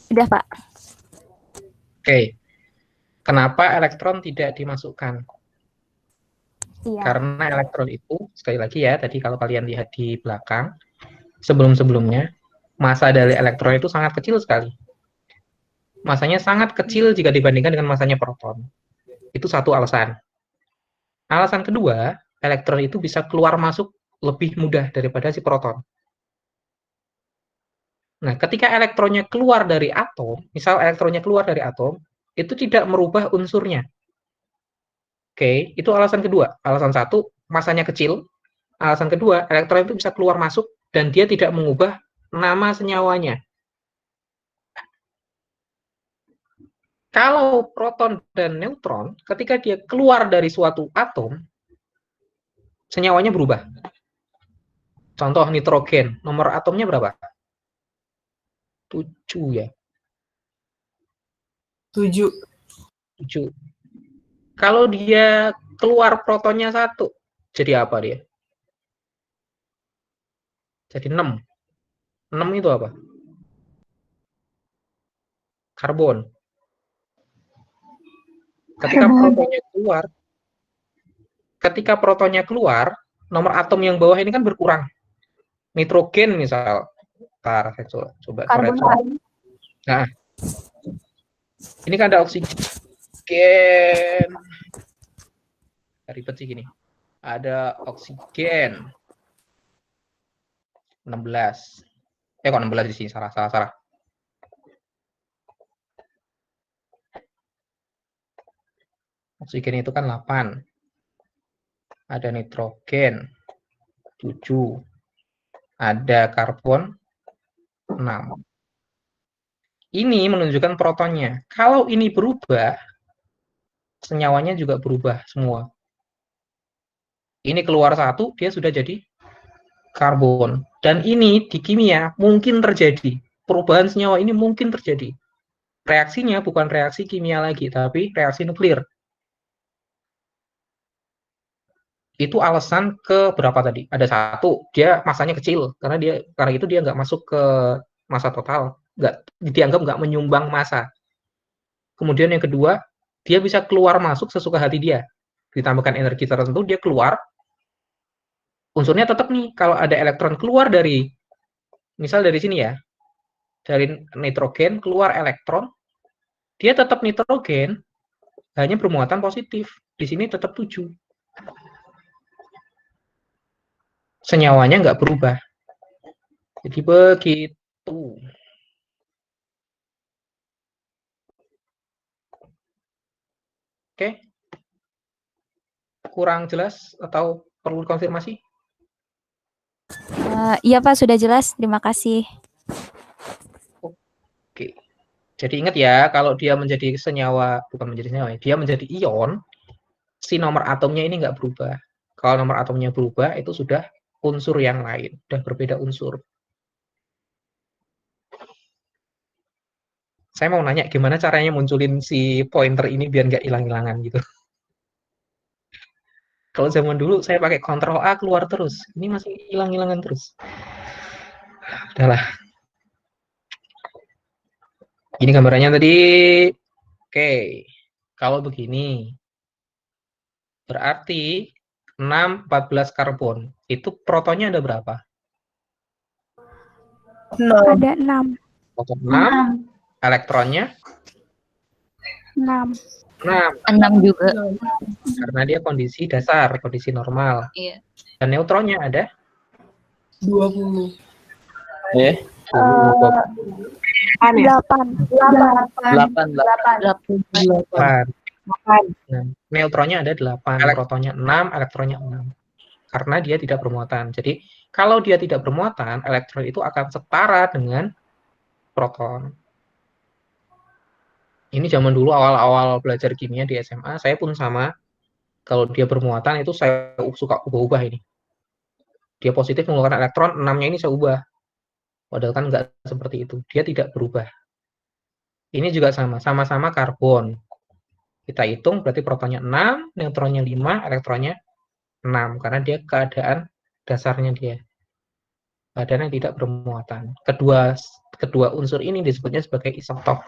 Sudah, Pak. Oke. Kenapa elektron tidak dimasukkan? Iya. Karena elektron itu, sekali lagi ya, tadi kalau kalian lihat di belakang, sebelum-sebelumnya, massa dari elektron itu sangat kecil sekali. Massanya sangat kecil jika dibandingkan dengan massanya proton. Itu satu alasan. Alasan kedua, elektron itu bisa keluar masuk lebih mudah daripada si proton. Nah, ketika elektronnya keluar dari atom, misal elektronnya keluar dari atom, itu tidak merubah unsurnya. Oke, itu alasan kedua. Alasan satu, massanya kecil. Alasan kedua, elektron itu bisa keluar masuk dan dia tidak mengubah nama senyawanya. Kalau proton dan neutron, ketika dia keluar dari suatu atom, senyawanya berubah. Contoh nitrogen, nomor atomnya berapa? 7 ya. 7. 7. Kalau dia keluar protonnya 1, jadi apa dia? Jadi 6. 6 itu apa? Karbon. Ketika protonnya keluar, nomor atom yang bawah ini kan berkurang. Nitrogen misal. Ntar, saya coba Karbon. coret. Nah, ini kan ada oksigen. Ribet sih gini. Ada oksigen. 16. Kok 16 di sini? Salah. Oksigen itu kan 8. Ada nitrogen 7. Ada karbon 6. Ini menunjukkan protonnya. Kalau ini berubah, senyawanya juga berubah semua. Ini keluar 1, dia sudah jadi karbon. Dan ini di kimia mungkin terjadi. Perubahan senyawa ini mungkin terjadi. Reaksinya bukan reaksi kimia lagi, tapi reaksi nuklir. Itu alasan ke berapa tadi? Ada 1, dia masanya kecil. Karena itu dia nggak masuk ke massa total. Dianggap nggak menyumbang massa. Kemudian yang kedua, dia bisa keluar masuk sesuka hati dia. Ditambahkan energi tertentu, dia keluar. Unsurnya tetap nih, kalau ada elektron keluar dari, misal dari sini ya, dari nitrogen keluar elektron, dia tetap nitrogen, hanya bermuatan positif. Di sini tetap 7. Senyawanya nggak berubah. Jadi begitu. Oke? Kurang jelas atau perlu konfirmasi? Iya Pak, sudah jelas. Terima kasih. Oke. Jadi ingat ya, kalau dia menjadi senyawa, bukan menjadi senyawa, dia menjadi ion, si nomor atomnya ini nggak berubah. Kalau nomor atomnya berubah, itu sudah unsur yang lain, sudah berbeda unsur. Saya mau nanya, gimana caranya munculin si pointer ini biar nggak hilang-hilangan gitu. Kalau zaman dulu saya pakai Ctrl A keluar terus, ini masih hilang-hilangan terus. Udahlah. Ini gambarannya tadi. Oke, kalau begini, berarti 6, 14 karbon. Itu protonnya ada berapa? 6. Ada 6. Proton 6, elektronnya 6. 6. 6 juga. Karena dia kondisi dasar, kondisi normal. Iya. Dan neutronnya ada 20. 8. 8. 8. Nah, neutronnya ada 8, protonnya 6, elektronnya 6. Karena dia tidak bermuatan. Jadi, kalau dia tidak bermuatan, elektron itu akan setara dengan proton. Ini zaman dulu awal-awal belajar kimia di SMA, saya pun sama. Kalau dia bermuatan itu saya suka ubah-ubah ini. Dia positif mengeluarkan elektron, 6-nya ini saya ubah. Padahal kan nggak seperti itu. Dia tidak berubah. Ini juga sama-sama karbon. Kita hitung berarti protonnya 6, neutronnya 5, elektronnya 6. Karena dia keadaan dasarnya dia. Keadaan yang tidak bermuatan. Kedua unsur ini disebutnya sebagai isotop.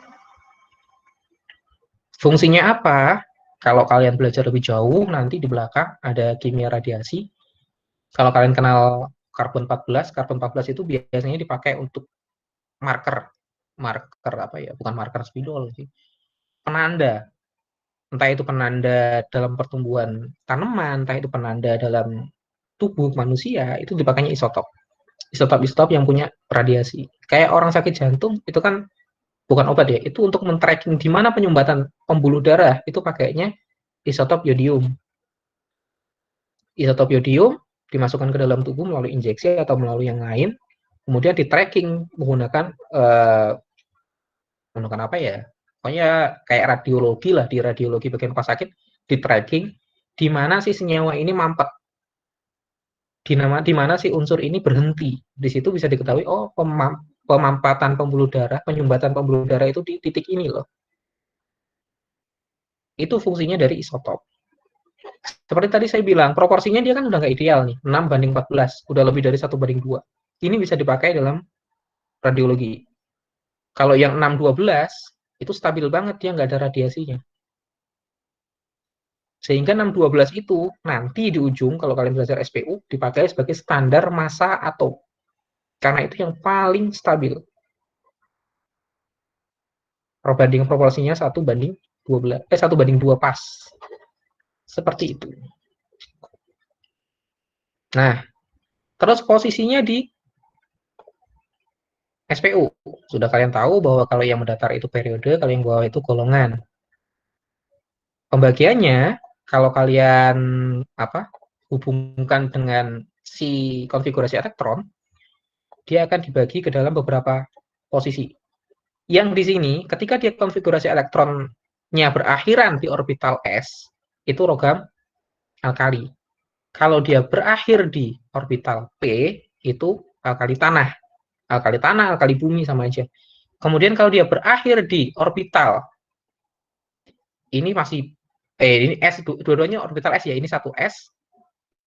Fungsinya apa? Kalau kalian belajar lebih jauh, nanti di belakang ada kimia radiasi. Kalau kalian kenal karbon 14 itu biasanya dipakai untuk marker apa ya? Bukan marker spidol sih. Penanda. Entah itu penanda dalam pertumbuhan tanaman, entah itu penanda dalam tubuh manusia, itu dipakainya isotop. Isotop yang punya radiasi. Kayak orang sakit jantung, itu kan bukan obat ya, itu untuk men-tracking di mana penyumbatan pembuluh darah, itu pakainya isotop yodium. Isotop yodium dimasukkan ke dalam tubuh melalui injeksi atau melalui yang lain, kemudian di-tracking menggunakan apa ya? Pokoknya kayak radiologi lah, di radiologi bagian rumah sakit, di-tracking di mana sih senyawa ini mampet di mana si unsur ini berhenti. Di situ bisa diketahui, oh pemampatan pembuluh darah, penyumbatan pembuluh darah itu di titik ini loh. Itu fungsinya dari isotop. Seperti tadi saya bilang, proporsinya dia kan udah nggak ideal nih, 6:14, udah lebih dari 1:2. Ini bisa dipakai dalam radiologi. Kalau yang 6:12, itu stabil banget, dia nggak ada radiasinya. Sehingga 6:12 itu nanti di ujung, kalau kalian belajar SPU, dipakai sebagai standar massa atom. Karena itu yang paling stabil. Perbandingan proporsinya 1:12 pas. Seperti itu. Nah, terus posisinya di SPU. Sudah kalian tahu bahwa kalau yang mendatar itu periode, kalau yang bawah itu golongan. Pembagiannya, kalau kalian hubungkan dengan si konfigurasi elektron, dia akan dibagi ke dalam beberapa posisi. Yang di sini, ketika dia konfigurasi elektronnya berakhiran di orbital S, itu logam alkali. Kalau dia berakhir di orbital P, itu alkali tanah. Alkali tanah, alkali bumi sama aja. Kemudian kalau dia berakhir di orbital, ini masih ini S, dua-duanya orbital S ya, ini satu S,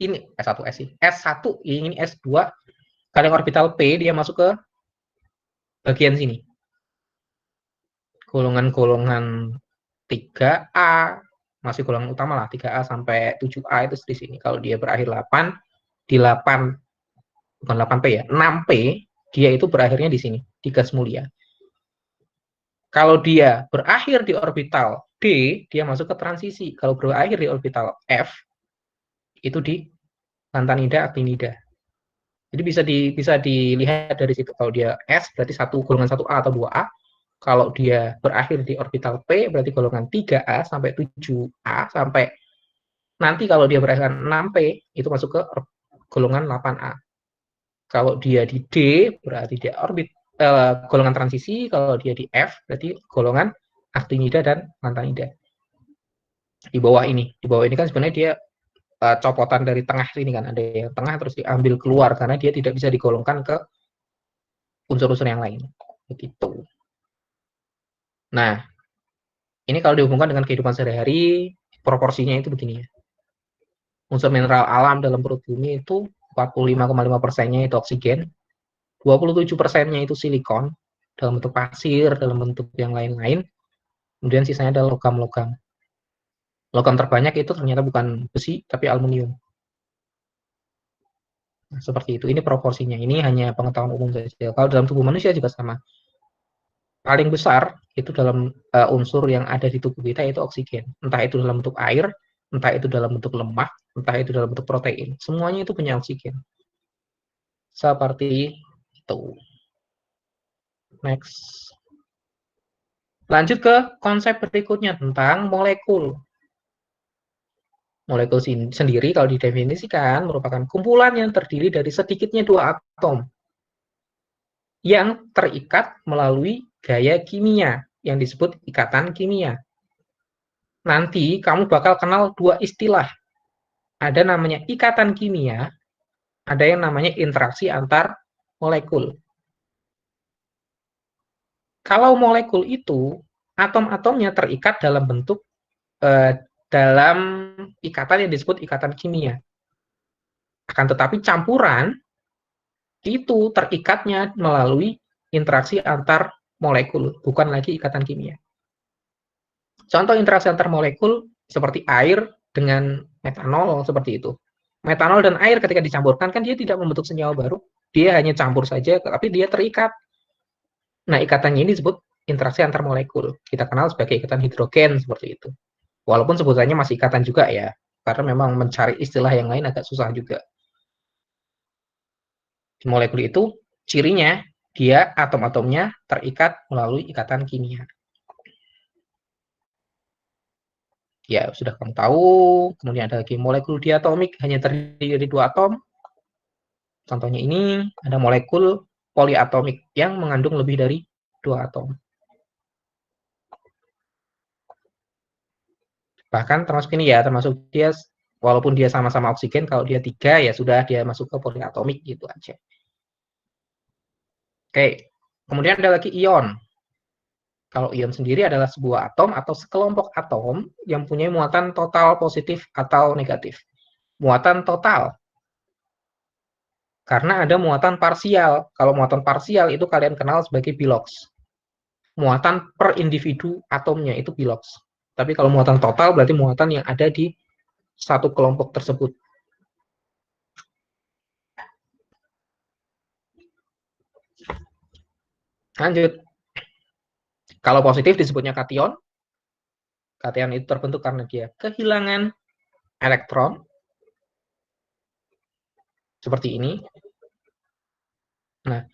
ini S1S sih. S1, ini S2. Kalau yang orbital P, dia masuk ke bagian sini. Golongan-golongan 3A, masih golongan utama lah, 3A sampai 7A itu di sini. Kalau dia berakhir 8, di 8, bukan 8P ya, 6P, dia itu berakhirnya di sini, di gas mulia. Kalau dia berakhir di orbital D, dia masuk ke transisi. Kalau berakhir di orbital F, itu di lantanida, actinida. Jadi bisa dilihat dari situ. Kalau dia S, berarti golongan 1A atau 2A. Kalau dia berakhir di orbital P, berarti golongan 3A sampai 7A, sampai nanti kalau dia berakhir 6P, itu masuk ke golongan 8A. Kalau dia di D, berarti dia golongan transisi. Kalau dia di F, berarti golongan actinida dan lantanida. Di bawah ini kan sebenarnya dia copotan dari tengah sini kan, ada yang tengah terus diambil keluar karena dia tidak bisa digolongkan ke unsur-unsur yang lain. Begitu. Nah, ini kalau dihubungkan dengan kehidupan sehari-hari, proporsinya itu begini ya. Unsur mineral alam dalam perut bumi itu 45,5%-nya itu oksigen, 27%-nya itu silikon dalam bentuk pasir, dalam bentuk yang lain-lain, kemudian sisanya adalah logam-logam. Logam terbanyak itu ternyata bukan besi, tapi aluminium. Nah, seperti itu. Ini proporsinya. Ini hanya pengetahuan umum saja. Kalau dalam tubuh manusia juga sama. Paling besar itu dalam unsur yang ada di tubuh kita itu oksigen. Entah itu dalam bentuk air, entah itu dalam bentuk lemak, entah itu dalam bentuk protein. Semuanya itu punya oksigen. Seperti itu. Next. Lanjut ke konsep berikutnya tentang molekul. Molekul sendiri kalau didefinisikan merupakan kumpulan yang terdiri dari sedikitnya 2 atom yang terikat melalui gaya kimia yang disebut ikatan kimia. Nanti kamu bakal kenal 2 istilah. Ada namanya ikatan kimia, ada yang namanya interaksi antar molekul. Kalau molekul itu atom-atomnya terikat dalam bentuk dalam ikatan yang disebut ikatan kimia. Akan tetapi campuran itu terikatnya melalui interaksi antar molekul, bukan lagi ikatan kimia. Contoh interaksi antar molekul seperti air dengan metanol seperti itu. Metanol dan air ketika dicampurkan kan dia tidak membentuk senyawa baru, dia hanya campur saja, tapi dia terikat. Nah, ikatannya ini disebut interaksi antar molekul. Kita kenal sebagai ikatan hidrogen seperti itu. Walaupun sebutannya masih ikatan juga ya, karena memang mencari istilah yang lain agak susah juga. Di molekul itu cirinya dia atom-atomnya terikat melalui ikatan kimia. Ya, sudah kamu tahu. Kemudian ada lagi molekul diatomik hanya terdiri dari 2 atom. Contohnya ini ada molekul poliatomik yang mengandung lebih dari 2 atom. Bahkan termasuk ini ya, termasuk dia Walaupun dia sama-sama oksigen, kalau dia 3 ya sudah dia masuk ke poliatomik gitu aja. Oke, kemudian ada lagi ion. Kalau ion sendiri adalah sebuah atom atau sekelompok atom yang punya muatan total positif atau negatif. Muatan total. Karena ada muatan parsial. Kalau muatan parsial itu kalian kenal sebagai bilox. Muatan per individu atomnya itu bilox. Tapi kalau muatan total berarti muatan yang ada di satu kelompok tersebut. Lanjut. Kalau positif disebutnya kation. Kation itu terbentuk karena dia kehilangan elektron. Seperti ini. Nah,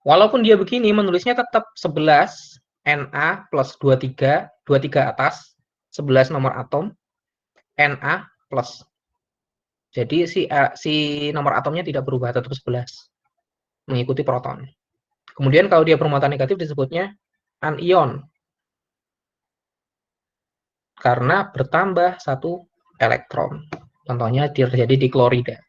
walaupun dia begini, menulisnya tetap 11 Na plus 23, 23 atas, 11 nomor atom, Na plus. Jadi si nomor atomnya tidak berubah, tetap 11. Mengikuti proton. Kemudian kalau dia bermuatan negatif disebutnya anion. Karena bertambah satu elektron. Contohnya terjadi di klorida.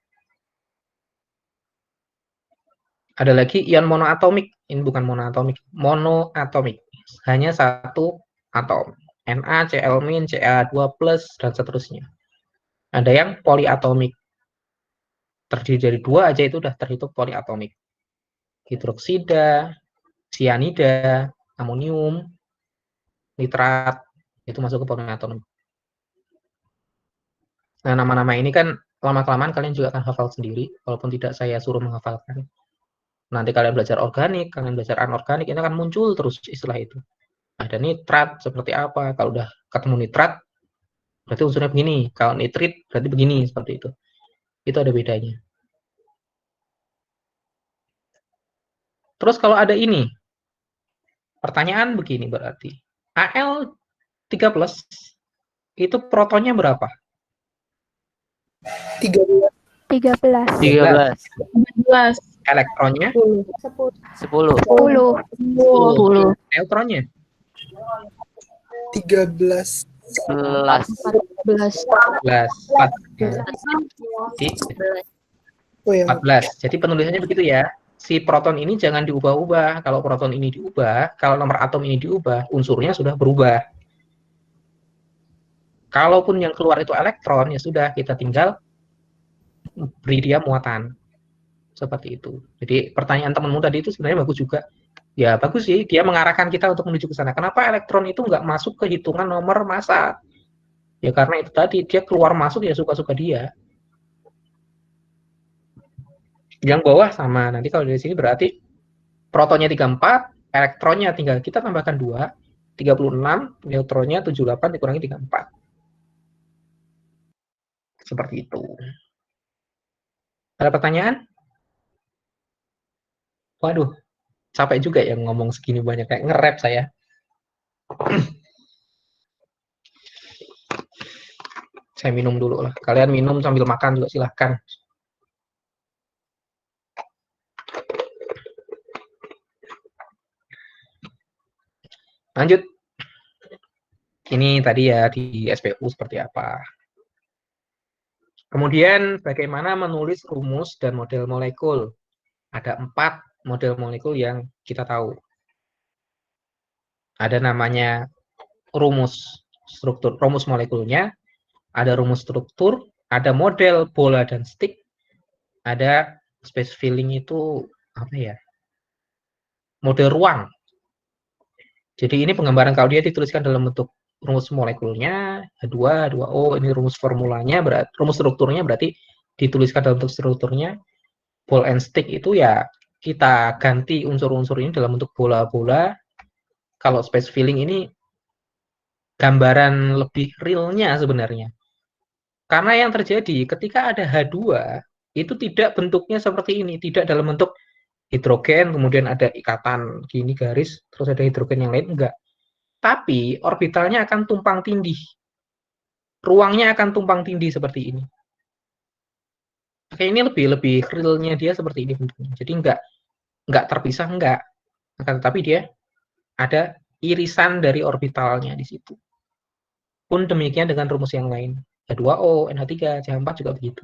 Ada lagi ion monoatomik. Ini bukan monoatomik, monoatomik. Hanya satu atom. Na, Cl-, Ca2+, dan seterusnya. Ada yang poliatomik. Terdiri dari 2 aja itu udah terhitung poliatomik. Hidroksida, sianida, amonium, nitrat, itu masuk ke poliatomik. Nah, nama-nama ini kan lama-kelamaan kalian juga akan hafal sendiri, walaupun tidak saya suruh menghafalkan. Nanti kalian belajar organik, kalian belajar anorganik, ini akan muncul terus istilah itu. Ada nitrat, seperti apa. Kalau udah ketemu nitrat, berarti unsurnya begini. Kalau nitrit, berarti begini, seperti itu. Itu ada bedanya. Terus kalau ada ini, pertanyaan begini berarti. Al3+, itu protonnya berapa? 13. 13. 13. 11. Elektronnya? 10. 10. Neutronnya? 13. 11. 11. 14. Oh ya. 14. Jadi penulisannya begitu ya. Si proton ini jangan diubah-ubah. Kalau proton ini diubah, kalau nomor atom ini diubah, unsurnya sudah berubah. Kalaupun yang keluar itu elektron, ya sudah, kita tinggal beri dia muatan. Seperti itu. Jadi pertanyaan temanmu tadi itu sebenarnya bagus juga. Ya bagus sih, dia mengarahkan kita untuk menuju ke sana. Kenapa elektron itu nggak masuk ke hitungan nomor massa? Ya karena itu tadi, dia keluar masuk ya suka-suka dia. Yang bawah sama, nanti kalau dari sini berarti protonnya 34, elektronnya tinggal kita tambahkan 2, 36, neutronnya 78 dikurangi 34. Seperti itu. Ada pertanyaan? Waduh, capek juga ya ngomong segini banyak, kayak nge-rap saya. Saya minum dulu lah. Kalian minum sambil makan juga silahkan. Lanjut. Ini tadi ya di SPU seperti apa. Kemudian bagaimana menulis rumus dan model molekul. Ada 4 model molekul yang kita tahu. Ada namanya rumus struktur, rumus molekulnya, ada rumus struktur, ada model bola dan stick, ada space filling itu apa ya? Model ruang. Jadi ini penggambaran kalau dia dituliskan dalam bentuk rumus molekulnya, H2, H2O, ini rumus formulanya, rumus strukturnya berarti dituliskan dalam bentuk strukturnya. Ball and stick itu ya kita ganti unsur-unsur ini dalam bentuk bola-bola. Kalau space filling ini gambaran lebih realnya sebenarnya. Karena yang terjadi ketika ada H2 itu tidak bentuknya seperti ini, tidak dalam bentuk hidrogen, kemudian ada ikatan gini garis, terus ada hidrogen yang lain, enggak. Tapi orbitalnya akan tumpang tindih. Ruangnya akan tumpang tindih seperti ini. Oke, ini lebih realnya dia seperti ini bentuknya. Jadi enggak terpisah, enggak. Akan tetapi dia ada irisan dari orbitalnya di situ. Pun demikian dengan rumus yang lain. H2O, NH3, CH4 juga begitu.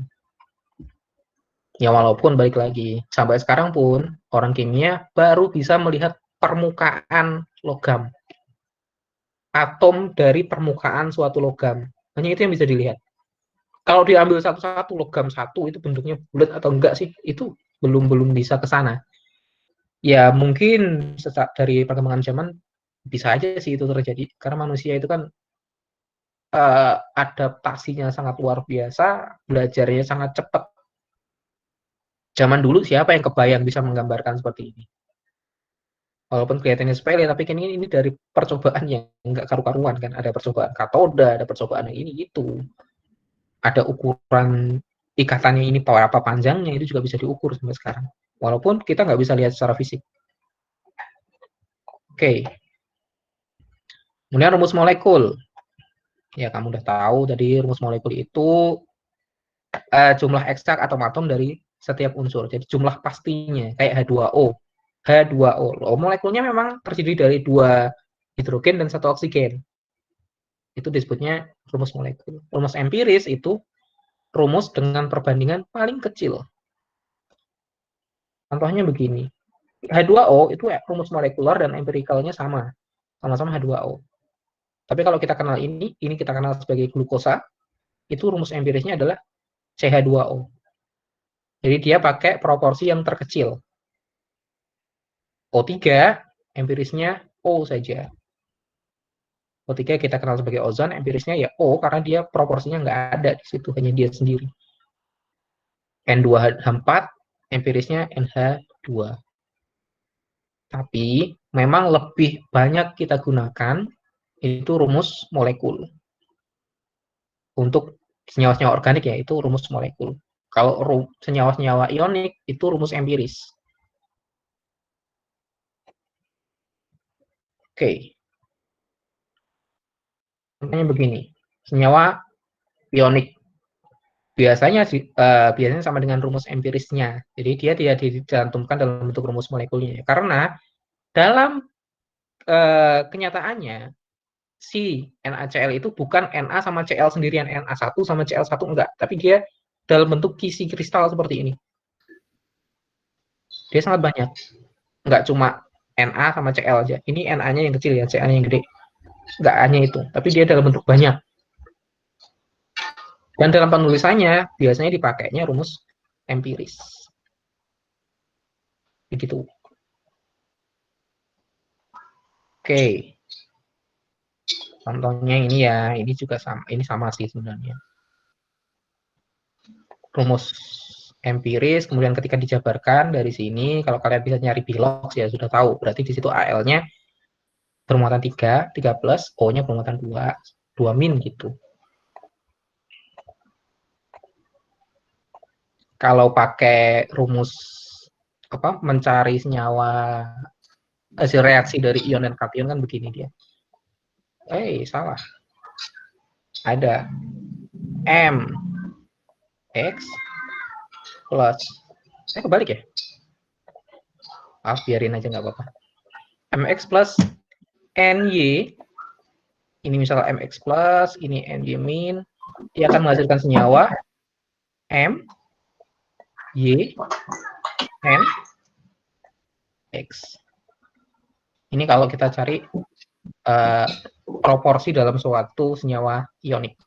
Ya walaupun balik lagi, sampai sekarang pun orang kimia baru bisa melihat permukaan logam. Atom dari permukaan suatu logam. Hanya itu yang bisa dilihat. Kalau diambil satu-satu logam satu itu bentuknya bulat atau enggak sih, itu belum bisa ke sana. Ya mungkin dari perkembangan zaman bisa aja sih itu terjadi karena manusia itu kan adaptasinya sangat luar biasa, belajarnya sangat cepat. Zaman dulu siapa yang kebayang bisa menggambarkan seperti ini? Walaupun kelihatannya sepele, tapi kan ini dari percobaan yang enggak karu-karuan kan. Ada percobaan katoda, ada percobaan yang ini itu. Ada ukuran ikatannya ini berapa panjangnya, itu juga bisa diukur sampai sekarang. Walaupun kita nggak bisa lihat secara fisik. Oke. Kemudian rumus molekul. Ya, kamu udah tahu tadi rumus molekul itu jumlah eksak atau atom dari setiap unsur. Jadi jumlah pastinya kayak H2O. H2O. Molekulnya memang terdiri dari 2 hidrogen dan 1 oksigen. Itu disebutnya rumus molekul. Rumus empiris itu rumus dengan perbandingan paling kecil. Contohnya begini. H2O itu rumus molekular dan empirikalnya sama. Sama-sama H2O. Tapi kalau kita kenal ini kita kenal sebagai glukosa, itu rumus empirisnya adalah CH2O. Jadi dia pakai proporsi yang terkecil. O3 empirisnya O saja. O3 kita kenal sebagai ozon, empirisnya ya O karena dia proporsinya nggak ada di situ, hanya dia sendiri. N2H4 empirisnya NH2. Tapi memang lebih banyak kita gunakan itu rumus molekul. Untuk senyawa-senyawa organik ya itu rumus molekul. Kalau senyawa-senyawa ionik itu rumus empiris. Oke. Contohnya begini. Senyawa ionik biasanya sama dengan rumus empirisnya. Jadi dia tidak dicantumkan dalam bentuk rumus molekulnya. Karena dalam kenyataannya si NaCl itu bukan Na sama Cl sendirian, Na1 sama Cl1 enggak, tapi dia dalam bentuk kisi kristal seperti ini. Dia sangat banyak. Enggak cuma Na sama Cl aja. Ini Na-nya yang kecil ya, Cl-nya yang gede. Enggak hanya itu, tapi dia dalam bentuk banyak. Dan dalam penulisannya biasanya dipakainya rumus empiris. Begitu. Oke. Contohnya ini ya, ini juga sama, ini sama sih sebenarnya. Rumus empiris, kemudian ketika dijabarkan dari sini, kalau kalian bisa nyari bilox ya sudah tahu, berarti di situ Al-nya bermuatan 3 plus, O-nya bermuatan 2 min gitu. Kalau pakai rumus mencari senyawa hasil reaksi dari ion dan kation kan begini dia. Salah. Ada M X plus kebalik ya? Biarin aja nggak apa-apa. MX plus NY, ini misalnya MX plus, ini NY min, dia akan menghasilkan senyawa M Y N X. Ini kalau kita cari proporsi dalam suatu senyawa ionik.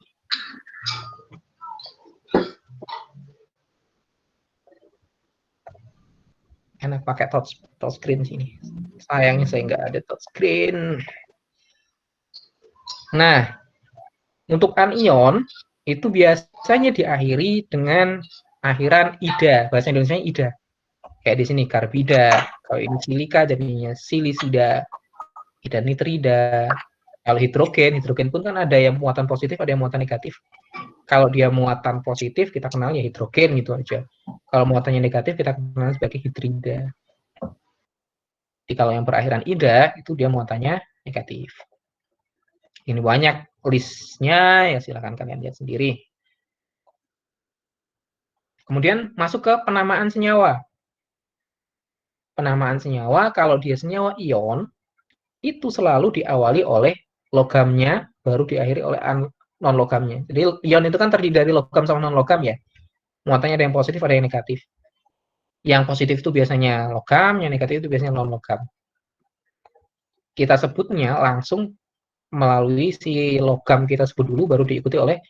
Enak pakai touchscreen sini. Sayangnya saya nggak ada touchscreen. Nah, untuk anion itu biasanya diakhiri dengan akhiran ida. Bahasa Indonesianya ida. Kayak di sini karbida. Kalau ini silika jadinya silisida. Ida nitrida. Kalau hidrogen pun kan ada yang muatan positif, ada yang muatan negatif. Kalau dia muatan positif, kita kenal ya hidrogen gitu aja. Kalau muatannya negatif, kita kenal sebagai hidrida. Jadi kalau yang berakhiran ida, itu dia muatannya negatif. Ini banyak listnya, ya silakan kalian lihat sendiri. Kemudian masuk ke penamaan senyawa. Penamaan senyawa, kalau dia senyawa ion, itu selalu diawali oleh logamnya, baru diakhiri oleh non-logamnya. Jadi ion itu kan terdiri dari logam sama non-logam ya. Muatannya ada yang positif, ada yang negatif. Yang positif itu biasanya logam, yang negatif itu biasanya non-logam. Kita sebutnya langsung melalui si logam kita sebut dulu, baru diikuti oleh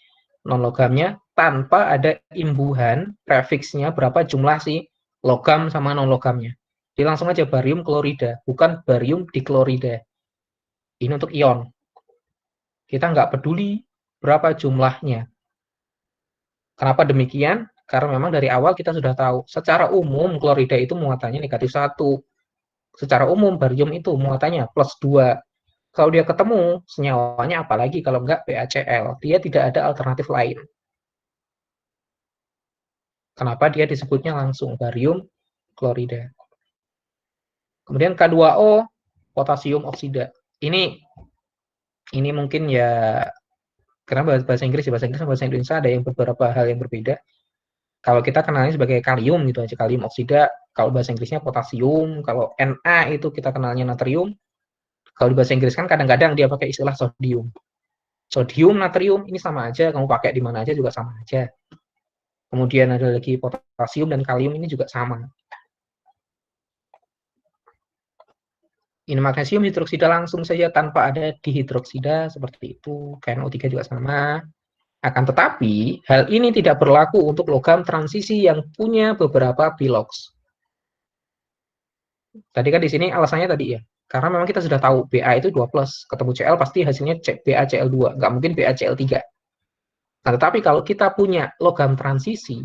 non-logamnya tanpa ada imbuhan prefiksnya berapa jumlah si logam sama non-logamnya. Jadi langsung aja barium klorida, bukan barium diklorida. Ini untuk ion. Kita nggak peduli berapa jumlahnya. Kenapa demikian? Karena memang dari awal kita sudah tahu, secara umum klorida itu muatannya negatif 1. Secara umum barium itu muatannya plus 2. Kalau dia ketemu senyawanya apalagi kalau enggak BaCl, dia tidak ada alternatif lain. Kenapa dia disebutnya langsung barium klorida. Kemudian K2O, potasium oksida. Ini mungkin ya karena bahasa Inggris ya, bahasa Inggris sama bahasa Indonesia ada yang beberapa hal yang berbeda. Kalau kita kenalnya sebagai kalium gitu aja, kalium oksida. Kalau bahasa Inggrisnya potasium, kalau Na itu kita kenalnya natrium. Kalau di bahasa Inggris kan kadang-kadang dia pakai istilah sodium. Sodium, natrium, ini sama aja, kamu pakai di mana aja juga sama aja. Kemudian ada lagi potasium dan kalium, ini juga sama. Ini magnesium hidroksida langsung saja tanpa ada dihidroksida seperti itu. KNO3 juga sama. Akan tetapi, hal ini tidak berlaku untuk logam transisi yang punya beberapa bilox. Tadi kan di sini alasannya tadi ya, karena memang kita sudah tahu Ba itu 2+, ketemu Cl pasti hasilnya BaCl2, nggak mungkin BaCl3. Nah, tetapi kalau kita punya logam transisi,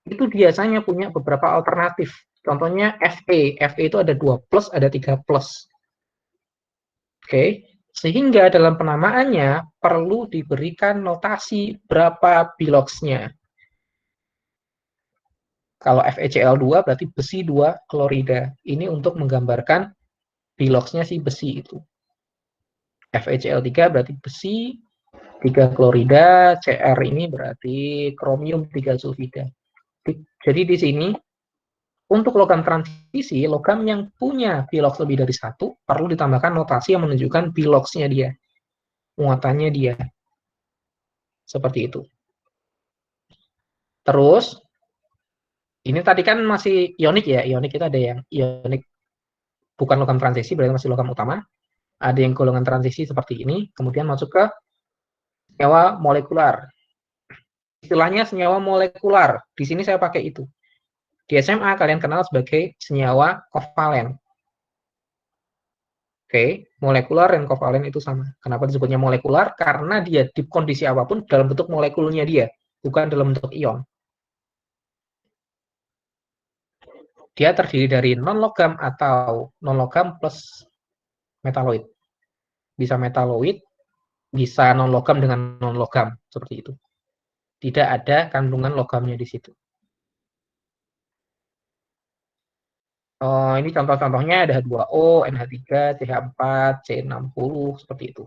itu biasanya punya beberapa alternatif. Contohnya Fe itu ada 2+, ada 3+. Oke, sehingga dalam penamaannya perlu diberikan notasi berapa biloxnya. Kalau FeCl2 berarti besi 2 klorida. Ini untuk menggambarkan biloxnya si besi itu. FeCl3 berarti besi 3 klorida, Cr ini berarti kromium 3 sulfida. Jadi di sini untuk logam transisi, logam yang punya bilox lebih dari 1 perlu ditambahkan notasi yang menunjukkan biloxnya dia, muatannya dia. Seperti itu. Terus, ini tadi kan masih ionik ya, ionik itu ada yang ionik bukan logam transisi, berarti masih logam utama. Ada yang golongan transisi seperti ini, kemudian masuk ke senyawa molekular. Istilahnya senyawa molekular, di sini saya pakai itu. Di SMA kalian kenal sebagai senyawa kovalen. Oke, molekular dan kovalen itu sama. Kenapa disebutnya molekular? Karena dia di kondisi apapun dalam bentuk molekulnya dia, bukan dalam bentuk ion. Dia terdiri dari non-logam atau non-logam plus metaloid. Bisa metaloid, bisa non-logam dengan non-logam, seperti itu. Tidak ada kandungan logamnya di situ. Oh, ini contoh-contohnya ada H2O, NH3, CH4, C60, seperti itu.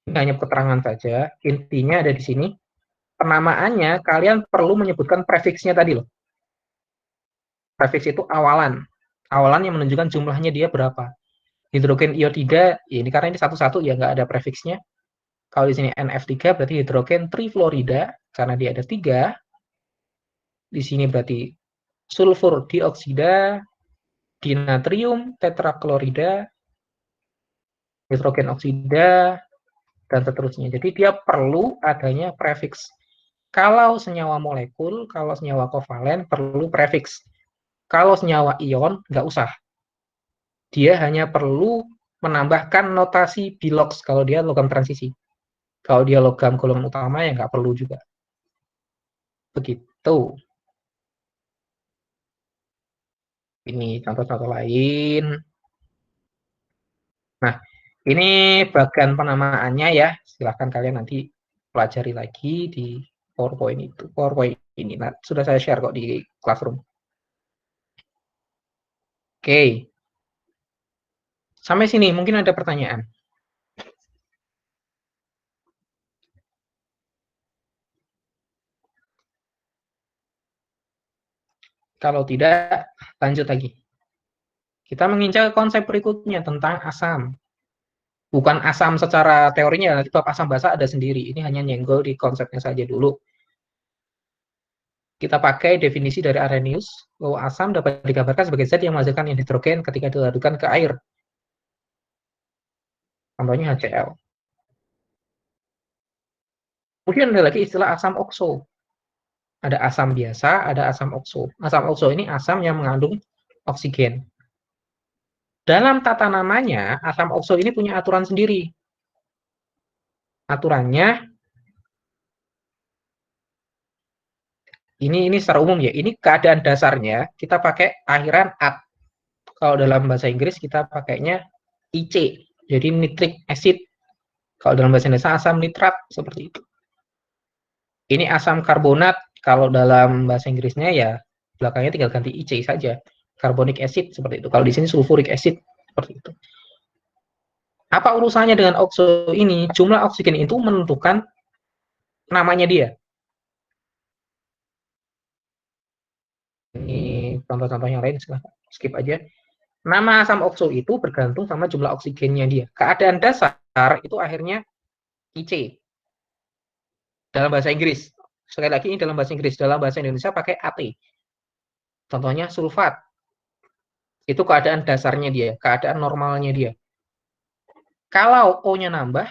Ini hanya keterangan saja. Intinya ada di sini. Penamaannya, kalian perlu menyebutkan prefiksnya tadi loh. Prefiks itu awalan. Awalan yang menunjukkan jumlahnya dia berapa. Hidrogen iodida, ya ini karena ini satu-satu ya, nggak ada prefiksnya. Kalau di sini NF3 berarti hidrogen trifluorida, karena dia ada 3. Di sini berarti sulfur dioksida, dinatrium tetraklorida, hidrogen oksida, dan seterusnya. Jadi dia perlu adanya prefiks. Kalau senyawa molekul, kalau senyawa kovalen perlu prefiks. Kalau senyawa ion, nggak usah. Dia hanya perlu menambahkan notasi bilox kalau dia logam transisi. Kalau dia logam golongan utama, ya nggak perlu juga. Begitu. Ini contoh-contoh lain. Nah, ini bagian penamaannya ya. Silahkan kalian nanti pelajari lagi di PowerPoint itu. PowerPoint ini. Nah, sudah saya share kok di Classroom. Oke. Sampai sini mungkin ada pertanyaan. Kalau tidak, lanjut lagi. Kita mengincar konsep berikutnya tentang asam. Bukan asam secara teorinya, nanti bab asam basa ada sendiri. Ini hanya nyenggol di konsepnya saja dulu. Kita pakai definisi dari Arrhenius, bahwa asam dapat digambarkan sebagai zat yang menghasilkan hidrogen ketika dilarutkan ke air. Contohnya HCl. Kemudian ada lagi istilah asam okso. Ada asam biasa, ada asam okso. Asam okso ini asam yang mengandung oksigen. Dalam tata namanya, asam okso ini punya aturan sendiri. Aturannya, ini secara umum ya, ini keadaan dasarnya, kita pakai akhiran at. Kalau dalam bahasa Inggris, kita pakainya IC, jadi nitric acid. Kalau dalam bahasa Indonesia, asam nitrat, seperti itu. Ini asam karbonat, kalau dalam bahasa Inggrisnya ya, belakangnya tinggal ganti IC saja. Carbonic acid, seperti itu. Kalau di sini sulfuric acid, seperti itu. Apa urusannya dengan okso ini? Jumlah oksigen itu menentukan namanya dia. Ini contoh-contoh yang lain, silahkan skip aja. Nama asam okso itu bergantung sama jumlah oksigennya dia. Keadaan dasar itu akhirnya IC. Dalam bahasa Inggris. Sekali lagi ini dalam bahasa Inggris. Dalam bahasa Indonesia pakai AT. Contohnya sulfat. Itu keadaan dasarnya dia, keadaan normalnya dia. Kalau O-nya nambah,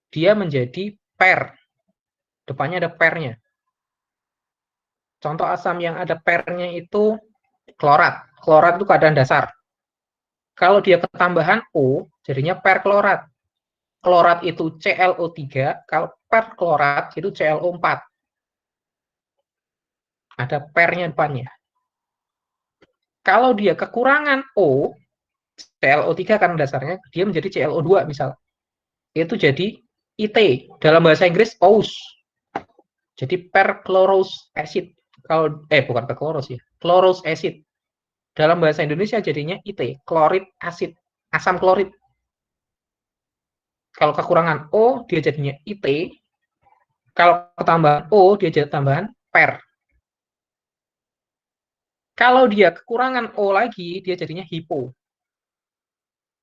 dia menjadi per. Depannya ada pernya. Contoh asam yang ada pernya itu klorat. Klorat itu keadaan dasar. Kalau dia ketambahan O, jadinya perklorat. Klorat itu ClO3, kalau perklorat itu ClO4. Ada pernya depannya. Kalau dia kekurangan O, ClO3 kan dasarnya, dia menjadi ClO2 misal. Itu jadi IT. Dalam bahasa Inggris, OUS. Jadi perchlorous acid. Kalau bukan perchlorous ya, chlorous acid. Dalam bahasa Indonesia jadinya IT, klorid acid, asam klorid. Kalau kekurangan O, dia jadinya IT. Kalau ketambahan O, dia jadi tambahan per. Kalau dia kekurangan O lagi, dia jadinya hipo.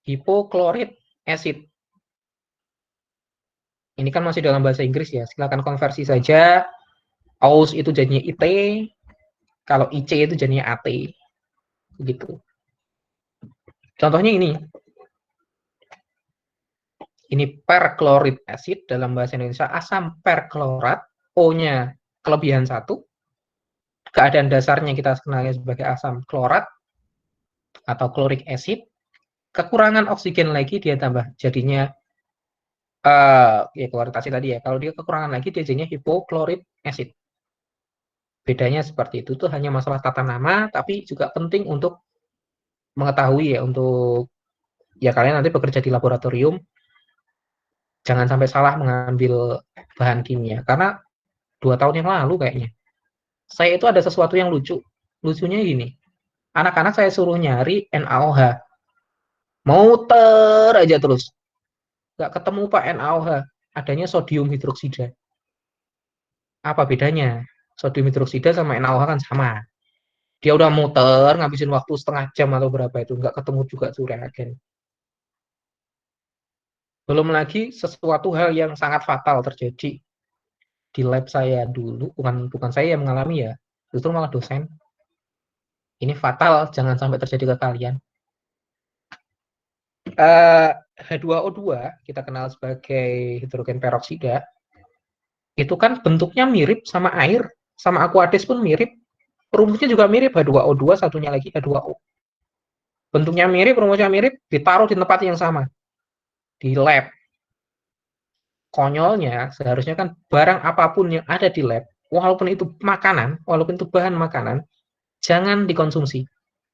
Hipoklorid acid. Ini kan masih dalam bahasa Inggris ya, silakan konversi saja. OUS itu jadinya IT, kalau IC itu jadinya AT. Begitu. Contohnya ini. Ini perchlorid acid, dalam bahasa Indonesia asam perklorat, O-nya kelebihan 1. Keadaan dasarnya kita kenalnya sebagai asam klorat atau chloric acid. Kekurangan oksigen lagi dia tambah jadinya ya klorid acid tadi ya. Kalau dia kekurangan lagi dia jadinya hipochlorite acid. Bedanya seperti itu, tuh hanya masalah tata nama, tapi juga penting untuk mengetahui ya, untuk ya kalian nanti bekerja di laboratorium, jangan sampai salah mengambil bahan kimia. Karena 2 tahun yang lalu kayaknya, saya itu ada sesuatu yang lucu. Lucunya gini, anak-anak saya suruh nyari NaOH, muter aja terus. Nggak ketemu Pak NaOH, adanya sodium hidroksida. Apa bedanya? Sodium hidroksida sama NaOH kan sama. Dia udah muter, ngabisin waktu setengah jam atau berapa itu, nggak ketemu juga tuh reagen. Belum lagi sesuatu hal yang sangat fatal terjadi di lab saya dulu, bukan saya yang mengalami ya, justru malah dosen. Ini fatal, jangan sampai terjadi ke kalian. H2O2, kita kenal sebagai hidrogen peroksida, itu kan bentuknya mirip sama air, sama Aquades pun mirip, rumusnya juga mirip, H2O2, satunya lagi H2O. Bentuknya mirip, rumusnya mirip, ditaruh di tempat yang sama, di lab. Konyolnya, seharusnya kan barang apapun yang ada di lab, walaupun itu makanan, walaupun itu bahan makanan, jangan dikonsumsi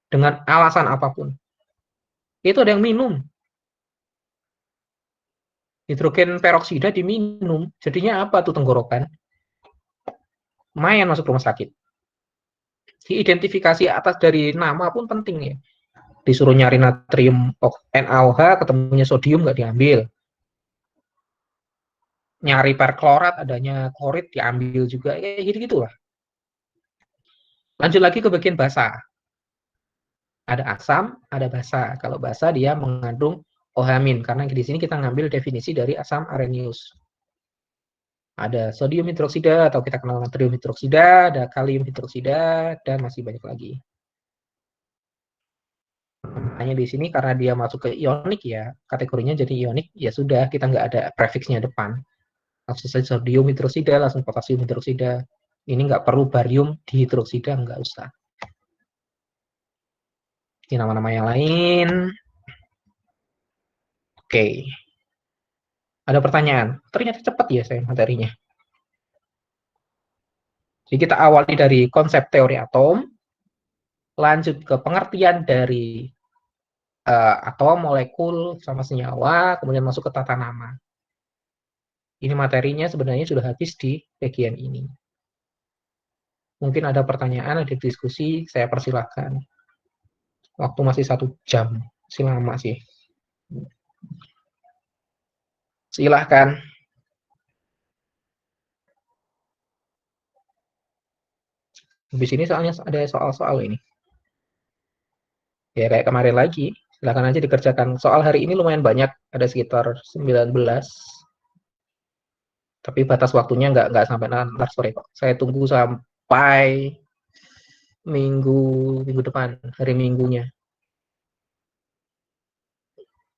dengan alasan apapun. Itu ada yang minum. Hidrogen peroksida diminum, jadinya apa tuh tenggorokan? Lumayan masuk rumah sakit. Diidentifikasi atas dari nama pun penting ya. Disuruh nyari natrium NaOH, ketemunya sodium nggak diambil. Nyari perklorat, adanya klorid diambil juga, ya gitu-gitulah. Lanjut lagi ke bagian basa. Ada asam, ada basa. Kalau basa dia mengandung OH-, karena di sini kita ngambil definisi dari asam arenius. Ada sodium hidroksida atau kita kenal natrium hidroksida, ada kalium hidroksida, dan masih banyak lagi. Hanya di sini karena dia masuk ke ionik ya, kategorinya jadi ionik, ya sudah kita nggak ada prefiksnya depan. Langsung saja sodium hidroksida, langsung potasium hidroksida. Ini nggak perlu barium dihidroksida, nggak usah. Ini nama-nama yang lain. Oke. Ada pertanyaan? Ternyata cepat ya saya materinya. Jadi kita awali dari konsep teori atom, lanjut ke pengertian dari atom, molekul, sama senyawa, kemudian masuk ke tata nama. Ini materinya sebenarnya sudah habis di bagian ini. Mungkin ada pertanyaan, ada diskusi, saya persilahkan. Waktu masih 1 jam, masih lama sih. Silahkan. Habis ini soalnya ada soal-soal ini. Ya kayak kemarin lagi, silahkan aja dikerjakan. Soal hari ini lumayan banyak, ada sekitar 19. Tapi batas waktunya nggak sampai ntar sore kok. Saya tunggu sampai minggu depan, hari Minggunya.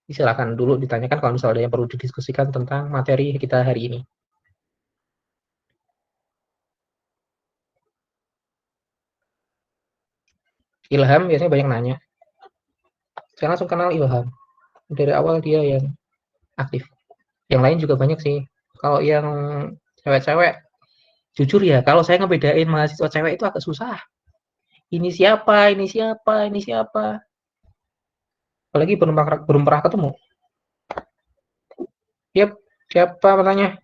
Silakan dulu ditanyakan kalau misalnya ada yang perlu didiskusikan tentang materi kita hari ini. Ilham biasanya banyak nanya. Saya langsung kenal Ilham. Dari awal dia yang aktif. Yang lain juga banyak sih. Kalau yang cewek-cewek, jujur ya, kalau saya ngebedain mahasiswa cewek itu agak susah. Ini siapa, ini siapa, ini siapa. Apalagi belum pernah ketemu. Yap, siapa katanya?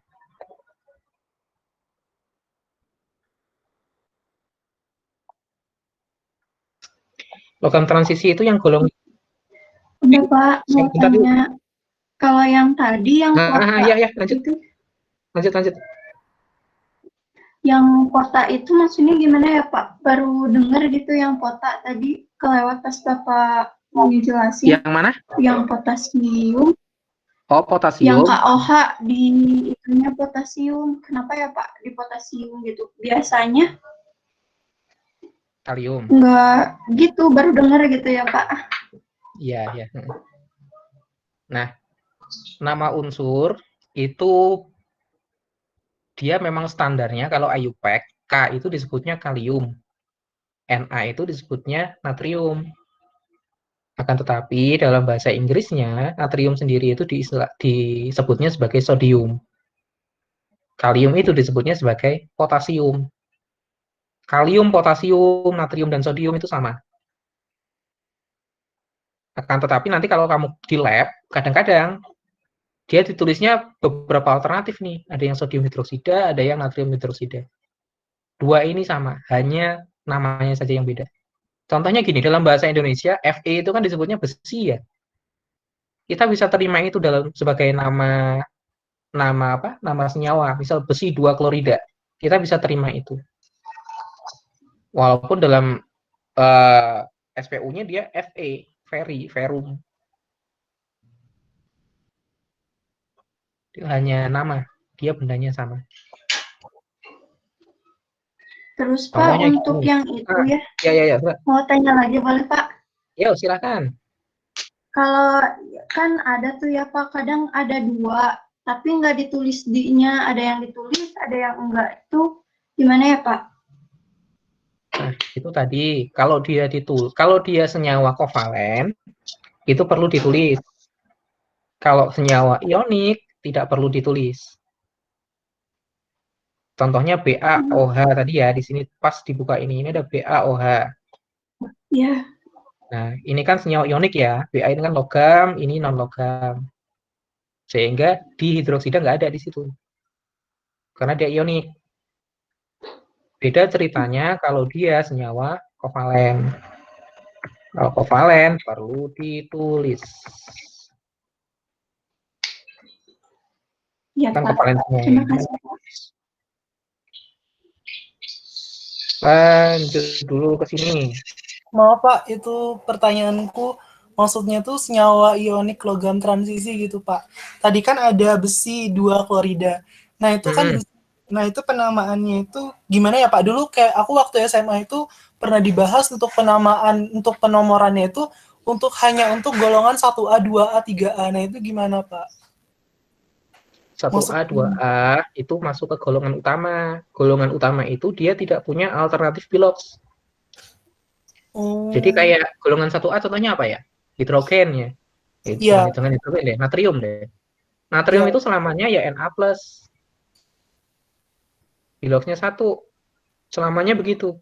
Logam transisi itu yang golong. Udah Pak, mau Bentar dulu. tanya. Kalau yang tadi yang kota ya, lanjut. itu, Lanjut. yang kota itu maksudnya gimana ya Pak? Baru dengar gitu yang kota tadi kelewat pas Bapak mau dijelasin. Yang mana? Yang potasium. Oh, potasium. Yang KOH di itunya potasium. Kenapa ya Pak di potasium gitu? Biasanya Kalium. enggak gitu, baru dengar gitu ya Pak. Iya. Nah, nama unsur itu dia memang standarnya kalau IUPAC, K itu disebutnya kalium, Na itu disebutnya natrium. Akan tetapi dalam bahasa Inggrisnya, natrium sendiri itu disebutnya sebagai sodium. Kalium itu disebutnya sebagai potasium. Kalium, potasium, natrium, dan sodium itu sama. Akan tetapi nanti kalau kamu di lab, kadang-kadang dia ditulisnya beberapa alternatif nih. Ada yang sodium hidroksida, ada yang natrium hidroksida. Dua ini sama, hanya namanya saja yang beda. Contohnya gini, dalam bahasa Indonesia, Fe itu kan disebutnya besi ya. Kita bisa terima itu sebagai nama senyawa, misal besi 2 klorida. Kita bisa terima itu. Walaupun dalam SPU-nya dia Fe, ferum. Itu hanya nama, dia bendanya sama. Terus Pak, Contohnya untuk gini. yang itu ya, Ya. mau tanya lagi boleh Pak? Ya, silakan. Kalau kan ada tuh ya Pak, kadang ada 2, tapi nggak ditulis D-nya, ada yang ditulis, ada yang enggak. Itu gimana ya Pak? Nah, itu tadi kalau dia senyawa kovalen itu perlu ditulis. Kalau senyawa ionik tidak perlu ditulis. Contohnya BaOH tadi ya, di sini pas dibuka ini ada BaOH. Ya. Nah, ini kan senyawa ionik ya. Ba ini kan logam, ini non logam. Sehingga dihidroksida nggak ada di situ. Karena dia ionik. Beda ceritanya kalau dia senyawa kovalen. Kalau kovalen perlu ditulis. Ya Kan Pak, kovalensinya. terima kasih Pak. Lanjut dulu ke sini. Maaf Pak, itu pertanyaanku. Maksudnya tuh senyawa ionik logam transisi gitu Pak. Tadi kan ada besi 2 klorida. Nah itu kan Mm-mm. nah itu penamaannya itu gimana ya Pak? Dulu kayak aku waktu SMA itu pernah dibahas untuk penamaan untuk penomorannya itu hanya untuk golongan 1A, 2A, 3A. Nah itu gimana Pak? 1A, Maksudnya 2A itu masuk ke golongan utama. Golongan utama itu dia tidak punya alternatif piloks. Jadi oh kayak golongan 1A contohnya apa ya? Hidrogen ya. iya Jangan hidrogen deh, natrium deh. Natrium iya itu selamanya ya Na+. Piloksnya 1. Selamanya begitu.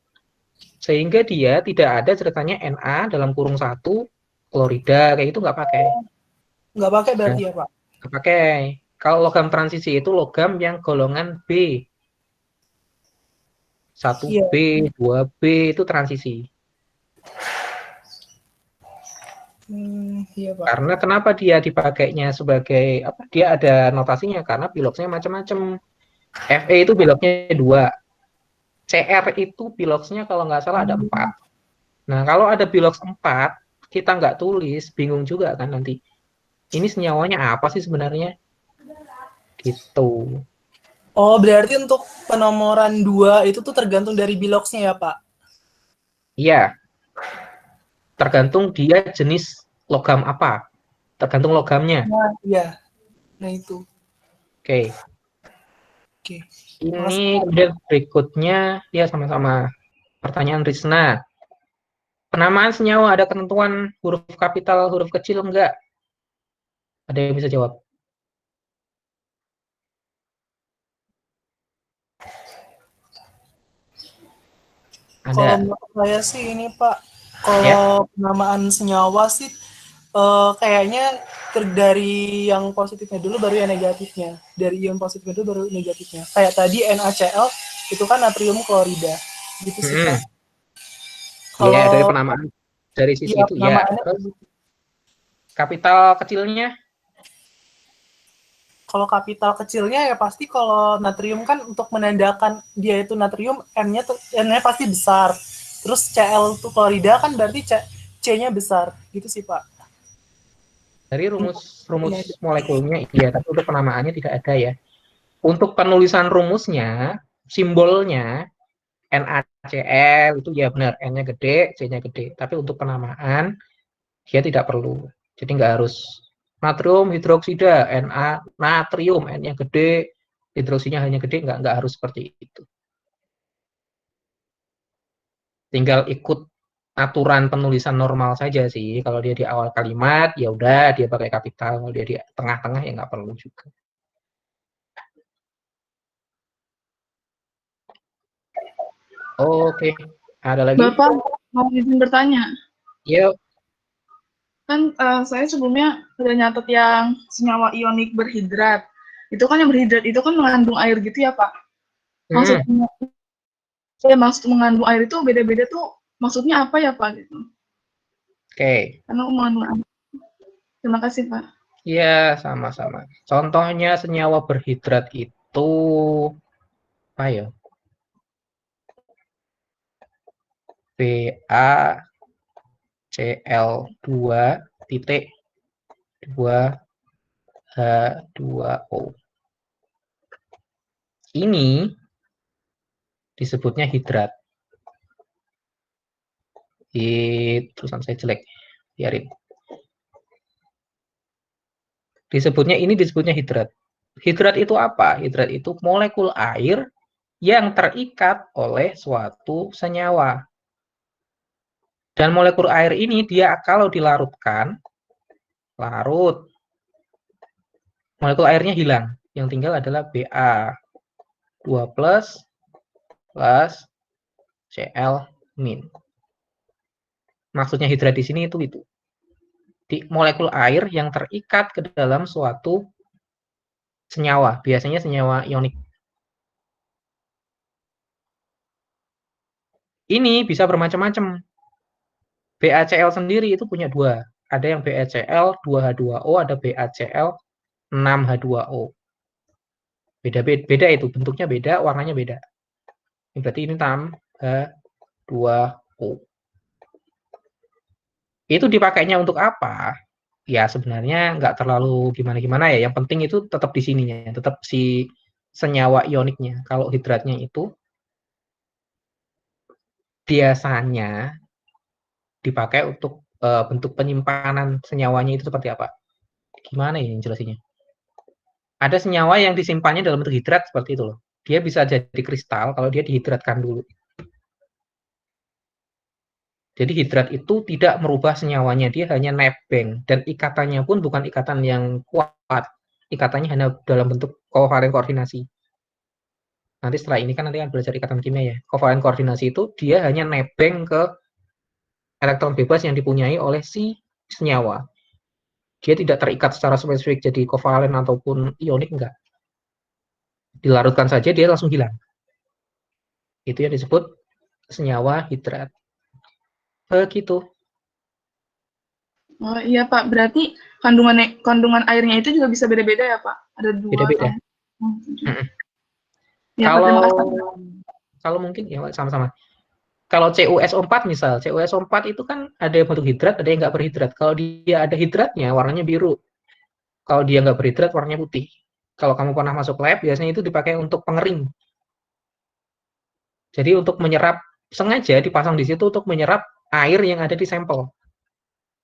Sehingga dia tidak ada ceritanya Na dalam kurung 1 klorida kayak itu nggak pakai. nggak pakai Nah, berarti ya Pak? nggak pakai. Kalau logam transisi itu logam yang golongan B. 1B, Iya. 2B itu transisi. Iya Pak. Karena kenapa dia dipakainya sebagai apa? Dia ada notasinya karena piloksnya macam-macam. Fe itu piloknya 2. CR itu piloksnya kalau nggak salah ada 4. Nah, kalau ada piloks 4, kita nggak tulis, bingung juga kan nanti. Ini senyawanya apa sih sebenarnya? Gitu. Oh, berarti untuk penomoran 2 itu tuh tergantung dari biloksnya ya, Pak? Iya, tergantung dia jenis logam apa. Tergantung logamnya. Nah, iya. Nah, itu. Oke. Oke. Ini Makasih, Pak. kemudian berikutnya, ya sama-sama. Pertanyaan Rizna. Penamaan senyawa ada ketentuan huruf kapital, huruf kecil enggak? Ada yang bisa jawab? Kalau Ada. menurut saya sih ini, Pak, Ya. kalau penamaan senyawa sih kayaknya dari yang positifnya dulu baru yang negatifnya. Dari ion positifnya dulu baru negatifnya. Kayak tadi NaCl itu kan natrium klorida. Gitu sih, Pak. Iya, dari Kalau penamaan dari sisi ya itu ya. penamaannya Terus kapital kecilnya kalau kapital kecilnya ya pasti kalau natrium kan untuk menandakan dia itu natrium N-nya pasti besar. Terus Cl itu klorida kan berarti C-nya besar. Gitu sih, Pak. dari rumus molekulnya iya, tapi untuk penamaannya tidak ada ya. Untuk penulisan rumusnya, simbolnya NaCl itu ya benar, N-nya gede, C-nya gede. Tapi untuk penamaan dia tidak perlu. Jadi nggak harus natrium hidroksida, Na natrium, N-nya gede, hidroksinya hanya gede, nggak harus seperti itu. Tinggal ikut aturan penulisan normal saja sih. Kalau dia di awal kalimat, ya udah dia pakai kapital. Kalau dia di tengah-tengah ya nggak perlu juga. Oke, ada lagi? Bapak mau izin bertanya? Yuk. Kan saya sebelumnya udah nyatet yang senyawa ionik berhidrat. Itu kan yang berhidrat itu kan mengandung air gitu ya, Pak? Maksudnya, maksud mengandung air itu beda-beda tuh maksudnya apa ya, Pak? Gitu. Oke. Karena mengandung air. Terima kasih, Pak. Iya, sama-sama. Contohnya senyawa berhidrat itu apa ya? BaCl2 titik 2H2O. Ini disebutnya hidrat. Tulisan saya jelek, biarin. Ini disebutnya hidrat. Hidrat itu apa? Hidrat itu molekul air yang terikat oleh suatu senyawa. Dan molekul air ini dia kalau dilarutkan, larut, molekul airnya hilang. Yang tinggal adalah Ba2 plus Cl min. Maksudnya hidrat di sini itu. Di molekul air yang terikat ke dalam suatu senyawa. Biasanya senyawa ionik. Ini bisa bermacam-macam. BaCl sendiri itu punya 2. Ada yang BaCl 2H2O, ada BaCl 6H2O. Beda itu, bentuknya beda, warnanya beda. Berarti ini 6H2O. Itu dipakainya untuk apa? Ya sebenarnya nggak terlalu gimana-gimana ya. Yang penting itu tetap di sininya, tetap si senyawa ioniknya. Kalau hidratnya itu biasanya dipakai untuk bentuk penyimpanan senyawanya itu seperti apa? Gimana ini jelasinnya? Ada senyawa yang disimpannya dalam bentuk hidrat seperti itu loh. Dia bisa jadi kristal kalau dia dihidratkan dulu. Jadi hidrat itu tidak merubah senyawanya, dia hanya nebeng dan ikatannya pun bukan ikatan yang kuat. Ikatannya hanya dalam bentuk kovalen koordinasi. Nanti setelah ini kan nanti akan belajar ikatan kimia ya. Kovalen koordinasi itu dia hanya nebeng ke elektron bebas yang dipunyai oleh si senyawa. Dia tidak terikat secara spesifik jadi kovalen ataupun ionik, enggak. Dilarutkan saja dia langsung hilang. Itu yang disebut senyawa hidrat. Begitu. Oh iya Pak, berarti kandungan airnya itu juga bisa beda-beda ya Pak? Ada 2 Beda-beda. Ya, Pak, terima kasih. Kalau mungkin ya sama-sama. Kalau CuSO4 misal, CuSO4 itu kan ada yang bentuk hidrat, ada yang nggak berhidrat. Kalau dia ada hidratnya, warnanya biru. Kalau dia nggak berhidrat, warnanya putih. Kalau kamu pernah masuk lab, biasanya itu dipakai untuk pengering. Jadi untuk menyerap, sengaja dipasang di situ untuk menyerap air yang ada di sampel.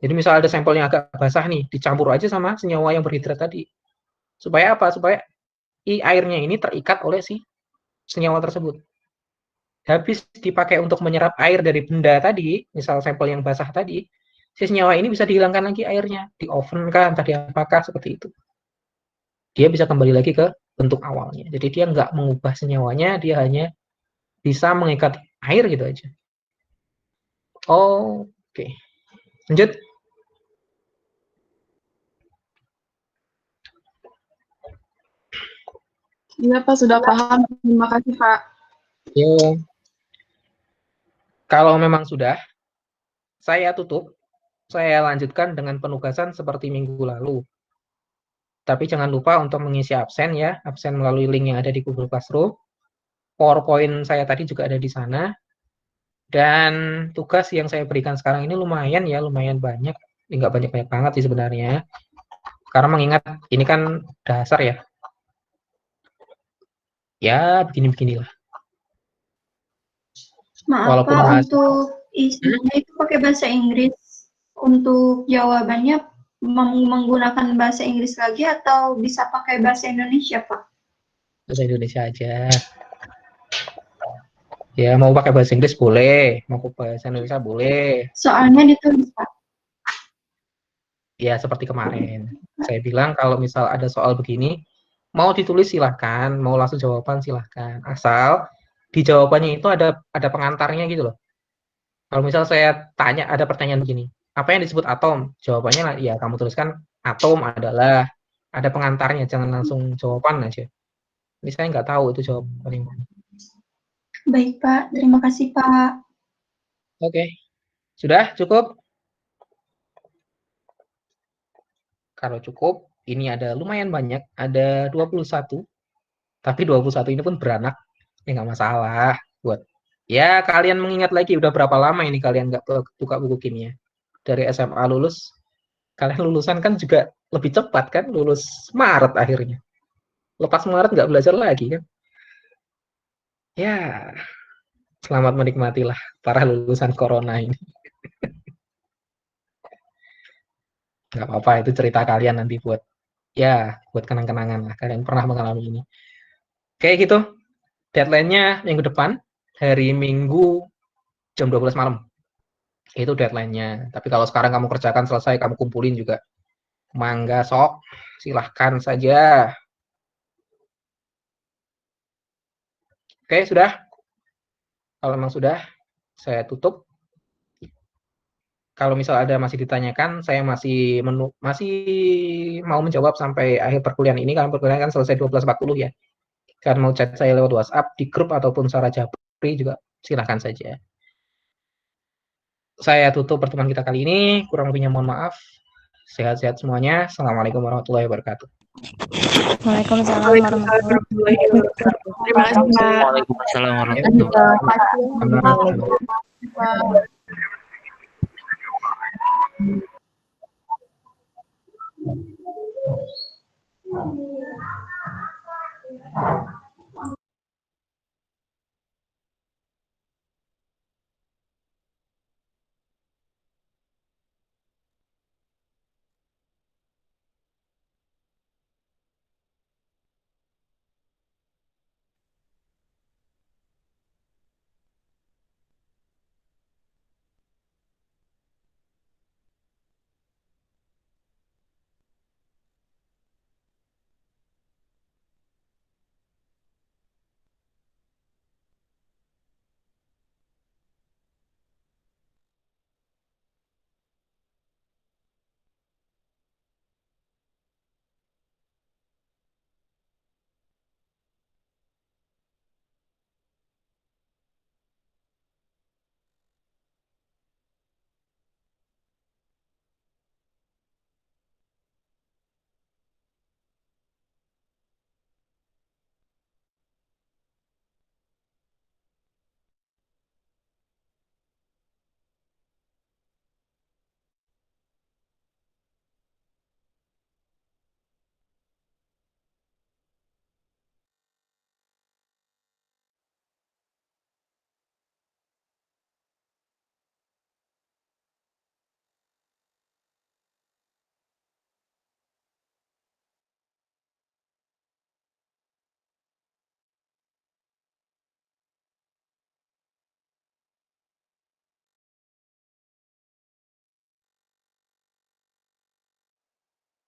Jadi misal ada sampel yang agak basah nih, dicampur aja sama senyawa yang berhidrat tadi. Supaya apa? Supaya airnya ini terikat oleh si senyawa tersebut. Habis dipakai untuk menyerap air dari benda tadi, misal sampel yang basah tadi, si senyawa ini bisa dihilangkan lagi airnya, di oven kan, tadi apakah seperti itu. Dia bisa kembali lagi ke bentuk awalnya. Jadi dia nggak mengubah senyawanya, dia hanya bisa mengikat air gitu aja. Oke. Lanjut. Iya Pak, sudah paham. Terima kasih Pak. Yo. Kalau memang sudah, saya tutup. Saya lanjutkan dengan penugasan seperti minggu lalu. Tapi jangan lupa untuk mengisi absen ya, absen melalui link yang ada di Google Classroom. PowerPoint saya tadi juga ada di sana. Dan tugas yang saya berikan sekarang ini lumayan ya, lumayan banyak. Nggak banyak-banyak banget sih sebenarnya. Karena mengingat ini kan dasar ya. Ya, begini-beginilah. Maaf Walaupun Pak, mahasiswa. untuk isinya itu pakai bahasa Inggris. Untuk jawabannya menggunakan bahasa Inggris lagi atau bisa pakai bahasa Indonesia Pak? Bahasa Indonesia aja. Ya, mau pakai bahasa Inggris boleh, mau bahasa Indonesia boleh. Soalnya ditulis Pak. Ya, seperti kemarin. Saya bilang kalau misal ada soal begini, mau ditulis silahkan, mau langsung jawaban silahkan. Asal di jawabannya itu ada pengantarnya gitu loh. Kalau misal saya tanya, ada pertanyaan begini, apa yang disebut atom? Jawabannya ya kamu tuliskan atom adalah, ada pengantarnya, jangan langsung jawaban aja. Ini saya nggak tahu itu jawabannya. Baik Pak, terima kasih Pak. Oke. Sudah cukup? Kalau cukup, ini ada lumayan banyak, ada 21. Tapi 21 ini pun beranak, ya nggak masalah. Buat ya kalian mengingat lagi, udah berapa lama ini kalian nggak buka buku kimia. Dari SMA lulus, kalian lulusan kan juga lebih cepat kan, lulus Maret akhirnya. Lepas Maret nggak belajar lagi kan. Ya, selamat menikmatilah para lulusan corona ini. Nggak apa-apa, itu cerita kalian nanti buat kenang-kenangan lah. Kalian pernah mengalami ini. Kayak gitu, deadline-nya minggu depan, hari Minggu jam 12 malam. Itu deadline-nya. Tapi kalau sekarang kamu kerjakan selesai, kamu kumpulin juga. Mangga sok, silahkan saja. Oke, sudah? Kalau memang sudah, saya tutup. Kalau misal ada masih ditanyakan, saya masih mau menjawab sampai akhir perkuliahan ini, karena perkuliahan kan selesai 12.40 ya. Kan mau chat saya lewat WhatsApp, di grup ataupun secara japri juga silahkan saja. Saya tutup pertemuan kita kali ini, kurang lebihnya mohon maaf. Sehat-sehat semuanya. Assalamualaikum warahmatullahi wabarakatuh. Waalaikumsalam warahmatullahi wabarakatuh. Terima kasih Pak. Waalaikumsalam warahmatullahi wabarakatuh. Sama-sama.